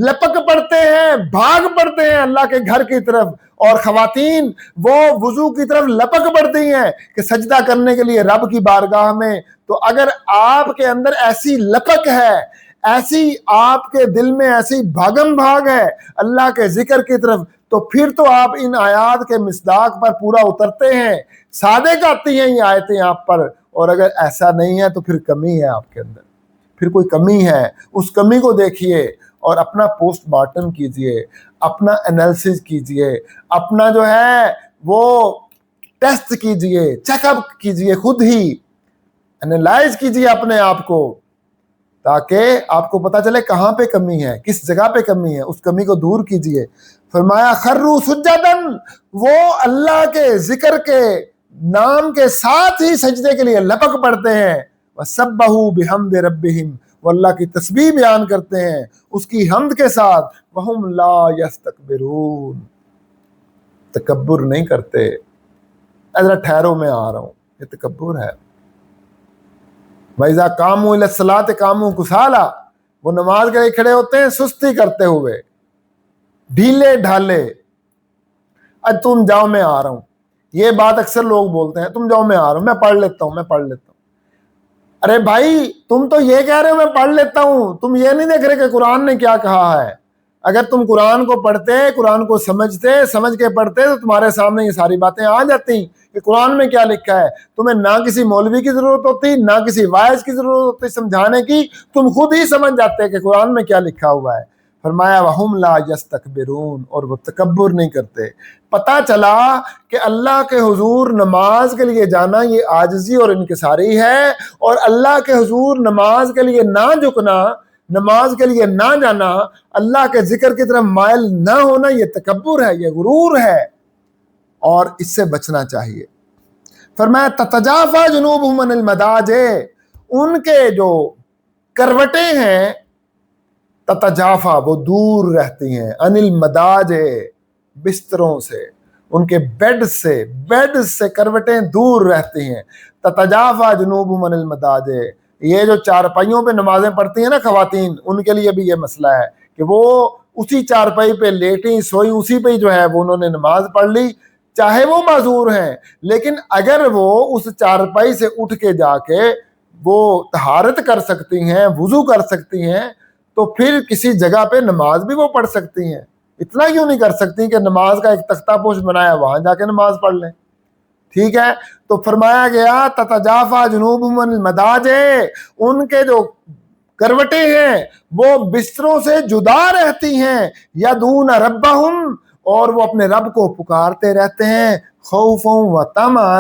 لپک پڑتے ہیں، بھاگ پڑتے ہیں اللہ کے گھر کی طرف، اور خواتین وہ وضو کی طرف لپک پڑتی ہیں کہ سجدہ کرنے کے لیے رب کی بارگاہ میں۔ تو اگر آپ کے اندر ایسی لپک ہے، ایسی آپ کے دل میں ایسی بھاگم بھاگ ہے اللہ کے ذکر کی طرف، تو پھر تو آپ ان آیات کے مصداق پر پورا اترتے ہیں، صادق آتی ہیں یہ آیتیں آپ پر۔ اور اگر ایسا نہیں ہے تو پھر کمی ہے آپ کے اندر، پھر کوئی کمی ہے، اس کمی کو دیکھیے اور اپنا پوسٹ مارٹم کیجئے، اپنا انالیسس کیجئے، اپنا جو ہے وہ ٹیسٹ کیجئے، چیک اپ کیجئے، خود ہی انالائز کیجئے اپنے آپ کو، تاکہ آپ کو پتا چلے کہاں پہ کمی ہے، کس جگہ پہ کمی ہے، اس کمی کو دور کیجئے۔ فرمایا خروا سجدا، وہ اللہ کے ذکر کے نام کے ساتھ ہی سجدے کے لیے لپک پڑتے ہیں، وسبحوا بحمد ربہم، وہ اللہ کی تسبیح بیان کرتے ہیں اس کی حمد کے ساتھ، وہم لا یستکبرون، تکبر نہیں کرتے۔ ذرا ٹھہرو میں آ رہا ہوں، یہ تکبر ہے۔ وَإِذَا قَامُوا إِلَى الصَّلَاةِ قَامُوا كُسَالَىٰ، وہ نماز کے لیے کھڑے ہوتے ہیں سستی کرتے ہوئے، ڈھیلے ڈھالے۔ اب تم جاؤ میں آ رہا ہوں، یہ بات اکثر لوگ بولتے ہیں، تم جاؤ میں آ رہا ہوں، میں پڑھ لیتا ہوں۔ ارے بھائی تم تو یہ کہہ رہے ہو میں پڑھ لیتا ہوں، تم یہ نہیں دیکھ رہے کہ قرآن نے کیا کہا ہے۔ اگر تم قرآن کو پڑھتے، قرآن کو سمجھ کے پڑھتے تو تمہارے سامنے یہ ساری باتیں آ جاتی کہ قرآن میں کیا لکھا ہے۔ تمہیں نہ کسی مولوی کی ضرورت ہوتی، نہ کسی واعظ کی ضرورت ہوتی سمجھانے کی، تم خود ہی سمجھ جاتے کہ قرآن میں کیا لکھا ہوا ہے۔ فرمایا وَهُمْ لَا يَسْتَكْبِرُونَ، اور وہ تکبر نہیں کرتے۔ پتہ چلا کہ اللہ کے حضور نماز کے لیے جانا یہ عاجزی اور انکساری ہے، اور اللہ کے حضور نماز کے لیے نہ جھکنا، نماز کے لیے نہ جانا، اللہ کے ذکر کی طرف مائل نہ ہونا، یہ تکبر ہے، یہ غرور ہے، اور اس سے بچنا چاہیے۔ فرمایا تتجافا جنوبہم عن المضاجع، ان کے جو کروٹیں ہیں، تتجافا وہ دور رہتی ہیں، عن المضاجع بستروں سے، ان کے بیڈ سے کروٹیں دور رہتی ہیں۔ تتجافا جنوبہم عن المضاجع، یہ جو چارپائیوں پہ نمازیں پڑھتی ہیں نا خواتین، ان کے لیے بھی یہ مسئلہ ہے کہ وہ اسی چارپائی پہ لیٹیں سوئی، اسی پہ جو ہے وہ انہوں نے نماز پڑھ لی، چاہے وہ معذور ہیں، لیکن اگر وہ اس چارپائی سے اٹھ کے جا کے وہ طہارت کر سکتی ہیں، وضو کر سکتی ہیں، تو پھر کسی جگہ پہ نماز بھی وہ پڑھ سکتی ہیں۔ اتنا کیوں نہیں کر سکتی کہ نماز کا ایک تختہ پوش بنایا وہاں جا کے نماز پڑھ لیں؟ ٹھیک ہے، تو فرمایا گیا تتجافا جنوبہم عن المضاجع، ان کے جو کروٹیں ہیں وہ بستروں سے جدا رہتی ہیں، یدعون ربہم، اور وہ اپنے رب کو پکارتے رہتے ہیں، خوفا و طمعا،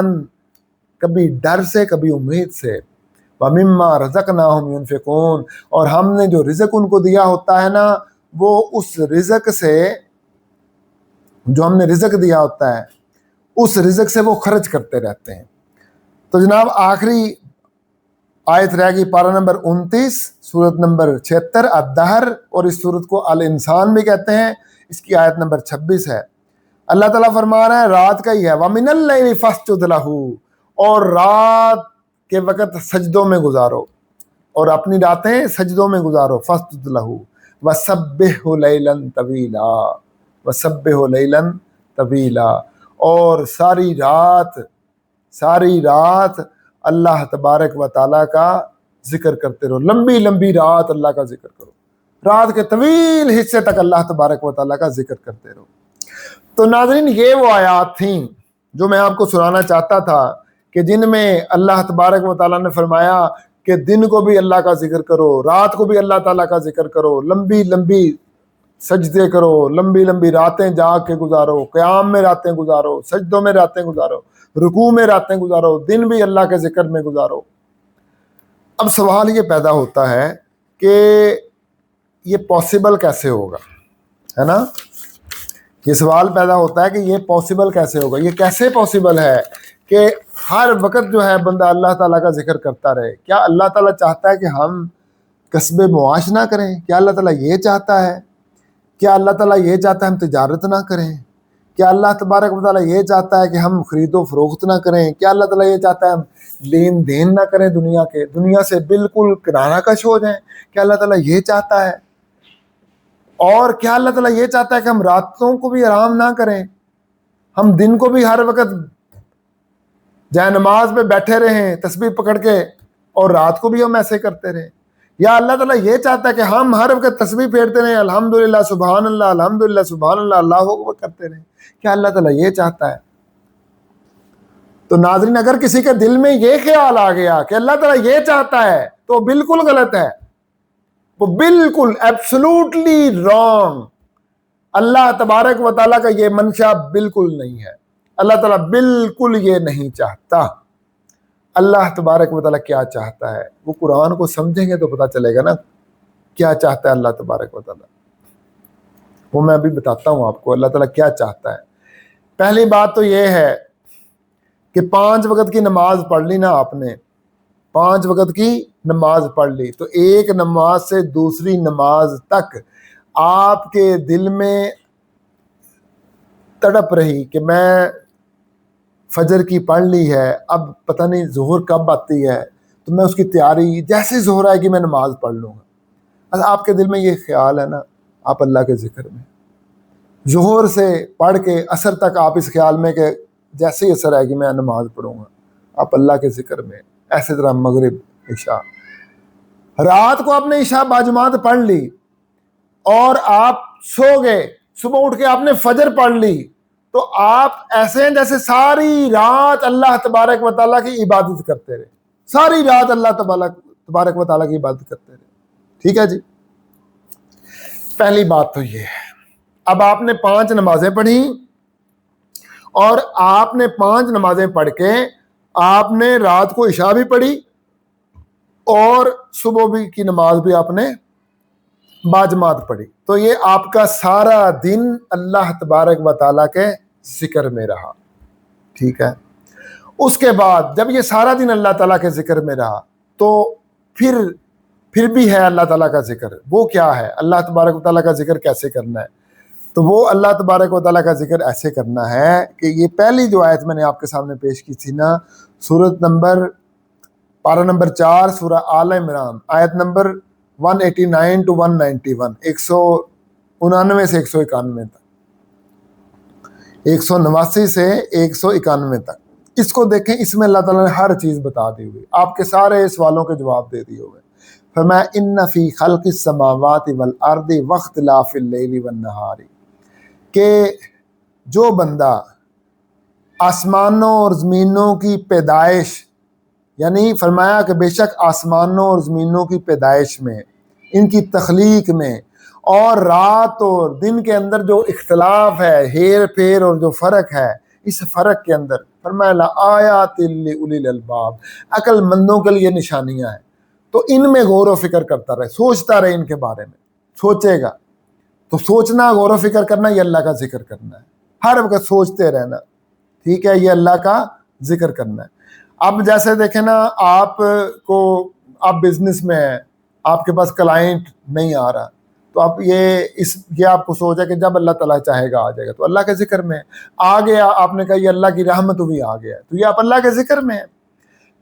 کبھی ڈر سے کبھی امید سے، وَمِمَّا رَزَقْنَاهُمْ يُنْفِقُونَ، اور ہم نے جو رزق ان کو دیا ہوتا ہے نا، وہ اس رزق سے، جو ہم نے رزق دیا ہوتا ہے اس رزق سے وہ خرچ کرتے رہتے ہیں۔ تو جناب آخری آیت رہ گئی، پارہ نمبر 29، سورت نمبر 76 الدہر، اور اس سورت کو الانسان بھی کہتے ہیں، اس کی آیت نمبر 26 ہے۔ اللہ تعالیٰ فرما رہا ہے رات کا ہی ہے، وَمِنَ اللَّيْلِ فَاسْجُدْ لَهُ، اور رات کے وقت سجدوں میں گزارو، اور اپنی راتیں سجدوں میں گزارو، فَاسْجُدْ لَهُ وَسَبِّحْهُ لَيْلًا طَوِيلًا، وَسَبِّحْهُ لَيْلًا طَوِيلًا، اور ساری رات اللہ تبارک و تعالیٰ کا ذکر کرتے رہو، لمبی لمبی رات اللہ کا ذکر کرو، رات کے طویل حصے تک اللہ تبارک و تعالیٰ کا ذکر کرتے رہو۔ تو ناظرین یہ وہ آیات تھیں جو میں آپ کو سنانا چاہتا تھا، کہ جن میں اللہ تبارک و تعالیٰ نے فرمایا کہ دن کو بھی اللہ کا ذکر کرو، رات کو بھی اللہ تعالیٰ کا ذکر کرو، لمبی لمبی سجدے کرو، لمبی لمبی راتیں جاگ کے گزارو، قیام میں راتیں گزارو، سجدوں میں راتیں گزارو، رکوع میں راتیں گزارو، دن بھی اللہ کے ذکر میں گزارو۔ اب سوال یہ پیدا ہوتا ہے کہ یہ پاسبل کیسے ہوگا، ہے نا؟ یہ سوال پیدا ہوتا ہے کہ یہ پاسبل کیسے ہوگا، یہ کیسے پاسبل ہے کہ ہر وقت جو ہے بندہ اللہ تعالیٰ کا ذکر کرتا رہے؟ کیا اللہ تعالیٰ چاہتا ہے کہ ہم کسب معاش نہ کریں؟ کیا اللہ تعالیٰ یہ چاہتا ہے؟ کیا اللہ تعالیٰ یہ چاہتا ہے ہم تجارت نہ کریں؟ کیا اللہ تبارک و تعالیٰ یہ چاہتا ہے کہ ہم خرید و فروخت نہ کریں؟ کیا اللہ تعالیٰ یہ چاہتا ہے ہم لین دین نہ کریں دنیا کے، دنیا سے بالکل کنارہ کش ہو جائیں. کیا اللہ تعالیٰ یہ چاہتا ہے؟ اور کیا اللہ تعالیٰ یہ چاہتا ہے کہ ہم راتوں کو بھی آرام نہ کریں، ہم دن کو بھی ہر وقت جائے نماز پہ بیٹھے رہیں تسبیح پکڑ کے، اور رات کو بھی ہم ایسے کرتے رہیں؟ یا اللہ تعالیٰ یہ چاہتا ہے کہ ہم ہر وقت تسبیح پھیرتے رہیں، الحمدللہ سبحان اللہ، الحمدللہ سبحان اللہ، اللہ اکبر کرتے رہیں؟ کیا اللہ تعالیٰ یہ چاہتا ہے؟ تو ناظرین، اگر کسی کے دل میں یہ خیال آ گیا کہ اللہ تعالیٰ یہ چاہتا ہے تو بالکل غلط ہے، وہ بالکل ایبسولوٹلی رانگ. اللہ تبارک و تعالیٰ کا یہ منشا بالکل نہیں ہے. اللہ تعالیٰ بالکل یہ نہیں چاہتا. اللہ تبارک و تعالیٰ کیا چاہتا ہے وہ قرآن کو سمجھیں گے تو پتہ چلے گا نا کیا چاہتا ہے اللہ تبارک و تعالیٰ. وہ میں ابھی بتاتا ہوں آپ کو اللہ تعالیٰ کیا چاہتا ہے. پہلی بات تو یہ ہے کہ 5 وقت کی نماز پڑھ لی نا آپ نے، 5 وقت کی نماز پڑھ لی تو ایک نماز سے دوسری نماز تک آپ کے دل میں تڑپ رہی کہ میں فجر کی پڑھ لی ہے، اب پتہ نہیں ظہر کب آتی ہے، تو میں اس کی تیاری جیسے ظہر آئے گی میں نماز پڑھ لوں گا. آپ کے دل میں یہ خیال ہے نا، آپ اللہ کے ذکر میں ظہر سے پڑھ کے عصر تک آپ اس خیال میں کہ جیسے ہی عصر آئے گی میں نماز پڑھوں گا، آپ اللہ کے ذکر میں. ایسے طرح مغرب، عشاء، رات کو آپ نے عشاء باجماعت پڑھ لی اور آپ سو گئے، صبح اٹھ کے آپ نے فجر پڑھ لی، تو آپ ایسے ہیں جیسے ساری رات اللہ تبارک و تعالیٰ کی عبادت کرتے رہے، ساری رات اللہ تبارک و تعالیٰ کی عبادت کرتے رہے. ٹھیک ہے جی، پہلی بات تو یہ ہے. اب آپ نے 5 نمازیں پڑھی اور آپ نے 5 نمازیں پڑھ کے آپ نے رات کو عشاء بھی پڑھی اور صبح بھی کی نماز بھی آپ نے باجماعت پڑھی، تو یہ آپ کا سارا دن اللہ تبارک و تعالیٰ کے ذکر میں رہا. ٹھیک ہے، اس کے بعد جب یہ سارا دن اللہ تعالیٰ کے ذکر میں رہا تو پھر بھی ہے اللہ تعالیٰ کا ذکر. وہ کیا ہے؟ اللہ تبارک و تعالیٰ کا ذکر کیسے کرنا ہے؟ تو وہ اللہ تبارک و تعالیٰ کا ذکر ایسے کرنا ہے کہ یہ پہلی جو آیت میں نے آپ کے سامنے پیش کی تھی نا، پارہ نمبر 4 سورہ آل عمران، آیت نمبر 189 to 191، 199 سے 191 تک، 189 سے 191 تک. اس کو دیکھیں، اس میں اللہ تعالیٰ نے ہر چیز بتا دی ہوئی، آپ کے سارے سوالوں کے جواب دے دیے ہوئے. فرمایا ان فی خلق السماوات والارض واختلاف اللیل والنہار، کہ جو بندہ آسمانوں اور زمینوں کی پیدائش، یعنی فرمایا کہ بے شک آسمانوں اور زمینوں کی پیدائش میں، ان کی تخلیق میں، اور رات اور دن کے اندر جو اختلاف ہے، ہیر پھیر اور جو فرق ہے، اس فرق کے اندر فرمایا لآیات لأولی الالباب، عقل مندوں کے لیے نشانیاں ہیں. تو ان میں غور و فکر کرتا رہے، سوچتا رہے، ان کے بارے میں سوچے گا تو سوچنا، غور و فکر کرنا، یہ اللہ کا ذکر کرنا ہے. ہر وقت سوچتے رہنا. ٹھیک ہے، یہ اللہ کا ذکر کرنا ہے. اب جیسے دیکھیں نا، آپ بزنس میں ہیں، آپ کے پاس کلائنٹ نہیں آ رہا، تو آپ یہ آپ کو سوچا کہ جب اللہ تعالیٰ چاہے گا آ جائے گا، تو اللہ کے ذکر میں آ گیا. آپ نے کہا یہ اللہ کی رحمت بھی آ گیا، تو یہ آپ اللہ کے ذکر میں ہیں.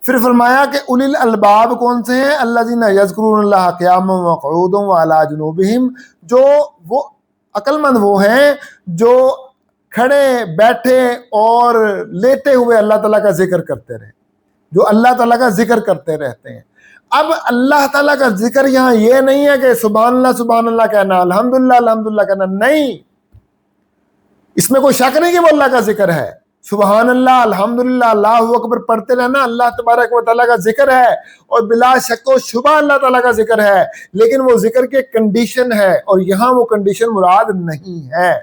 پھر فرمایا کہ اولی الالباب کون سے ہیں؟ الذین یذکرون اللہ قیاما وقعودا وعلی جنوبہم، جو وہ عقل مند وہ ہیں جو کھڑے، بیٹھے اور لیٹے ہوئے اللہ تعالیٰ کا ذکر کرتے رہے، جو اللہ تعالیٰ کا ذکر کرتے رہتے ہیں. اب اللہ تعالیٰ کا ذکر یہاں یہ نہیں ہے کہ سبحان اللہ کہنا، الحمدللہ کہنا، نہیں. اس میں کوئی شک نہیں کہ وہ اللہ کا ذکر ہے. سبحان اللہ، الحمدللہ، اللہ اکبر پڑھتے رہنا اللہ تبارک و تعالیٰ کا ذکر ہے، اور بلا شک و شبہ اللہ تعالیٰ کا ذکر ہے. لیکن وہ ذکر کی کنڈیشن ہے، اور یہاں وہ کنڈیشن مراد نہیں ہے.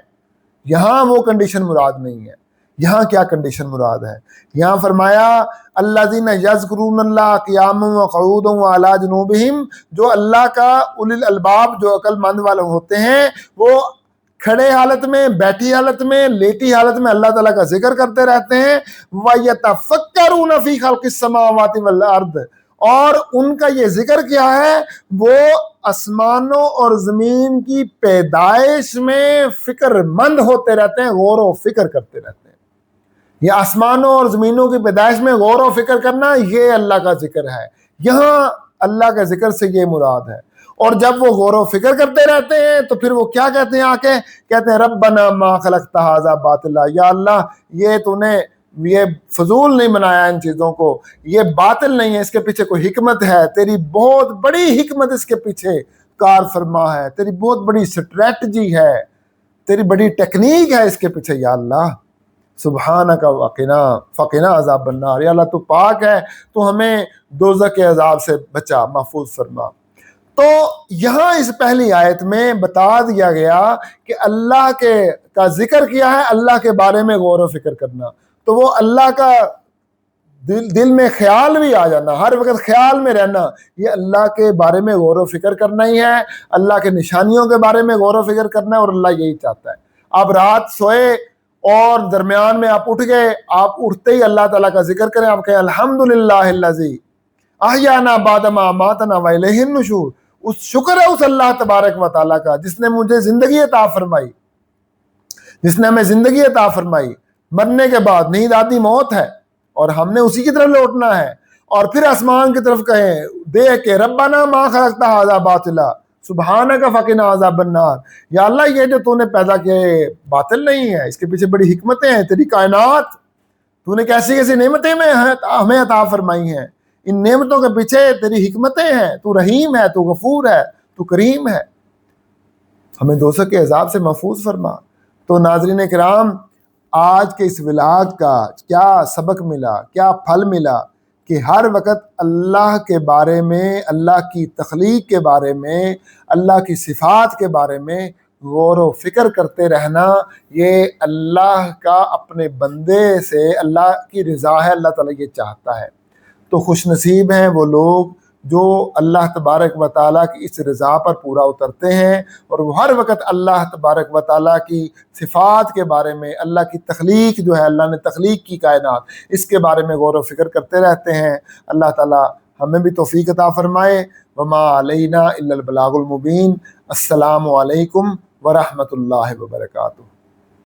یہاں وہ کنڈیشن مراد نہیں ہے. یہاں کیا کنڈیشن مراد ہے؟ یہاں فرمایا الذین یذکرون اللہ قیاما وقعودا وعلی جنوبہم، جو اللہ کا اولی الالباب، جو عقل مند والے ہوتے ہیں، وہ کھڑے حالت میں، بیٹھی حالت میں، لیٹی حالت میں اللہ تعالیٰ کا ذکر کرتے رہتے ہیں. وَيَتَفَكَّرُونَ فِي خَلْقِ السَّمَاوَاتِ وَالْأَرْضِ، اور ان کا یہ ذکر کیا ہے؟ وہ آسمانوں اور زمین کی پیدائش میں فکر مند ہوتے رہتے ہیں، غور و فکر کرتے رہتے ہیں. یہ آسمانوں اور زمینوں کی پیدائش میں غور و فکر کرنا، یہ اللہ کا ذکر ہے. یہاں اللہ کا ذکر سے یہ مراد ہے. اور جب وہ غور و فکر کرتے رہتے ہیں تو پھر وہ کیا کہتے ہیں؟ کہتے ہیں ربنا ما خلقت ھذا باطلا، یا اللہ یہ تو نے یہ فضول نہیں بنایا ان چیزوں کو، یہ باطل نہیں ہے، اس کے پیچھے کوئی حکمت ہے، تیری بہت بڑی حکمت اس کے پیچھے کار فرما ہے، تیری بہت بڑی اسٹریٹجی ہے، تیری بڑی ٹیکنیک ہے اس کے پیچھے. یا اللہ سبحانک فقنا عذاب النار، یا اللہ تو پاک ہے، تو ہمیں دوزخ کے عذاب سے بچا، محفوظ فرما. تو یہاں اس پہلی آیت میں بتا دیا گیا کہ اللہ کا ذکر کیا ہے، اللہ کے بارے میں غور و فکر کرنا. تو وہ اللہ کا دل میں خیال بھی آ جانا، ہر وقت خیال میں رہنا، یہ اللہ کے بارے میں غور و فکر کرنا ہی ہے، اللہ کے نشانیوں کے بارے میں غور و فکر کرنا ہے، اور اللہ یہی چاہتا ہے. آپ رات سوئے اور درمیان میں آپ اٹھ گئے، آپ اٹھتے ہی اللہ تعالیٰ کا ذکر کریں، آپ کہیں الحمدللہ الذی احیانا بعد ما اماتنا والیہ النشور. اس شکر ہے اس اللہ تبارک و تعالیٰ کا جس نے مجھے زندگی عطا فرمائی، جس نے ہمیں زندگی عطا فرمائی، مرنے کے بعد نیند آدھی موت ہے اور ہم نے اسی کی طرف لوٹنا ہے. اور پھر آسمان کی طرف کہیں دیکھ کے ربنا ما خلقت ھذا باطلا سبحانک فقنا عذاب النار، یا اللہ یہ جو تو نے پیدا کیا ہے باطل نہیں ہے، اس کے پیچھے بڑی حکمتیں ہیں، تیری کائنات تو نے کیسی کیسی نعمتیں ہمیں عطا فرمائی ہیں، ان نعمتوں کے پیچھے تیری حکمتیں ہیں، تو رحیم ہے، تو غفور ہے، تو کریم ہے، ہمیں دوزخ کے عذاب سے محفوظ فرما. تو ناظرین کرام، آج کے اس ولاگ کا کیا سبق ملا، کیا پھل ملا کہ ہر وقت اللہ کے بارے میں، اللہ کی تخلیق کے بارے میں، اللہ کی صفات کے بارے میں غور و فکر کرتے رہنا، یہ اللہ کا اپنے بندے سے اللہ کی رضا ہے، اللہ تعالیٰ یہ چاہتا ہے. تو خوش نصیب ہیں وہ لوگ جو اللہ تبارک و تعالیٰ کی اس رضا پر پورا اترتے ہیں، اور وہ ہر وقت اللہ تبارک و تعالیٰ کی صفات کے بارے میں، اللہ کی تخلیق جو ہے، اللہ نے تخلیق کی کائنات، اس کے بارے میں غور و فکر کرتے رہتے ہیں. اللہ تعالیٰ ہمیں بھی توفیق عطا فرمائے. وما علینا الا البلاغ المبین. السلام علیکم ورحمۃ اللہ وبرکاتہ.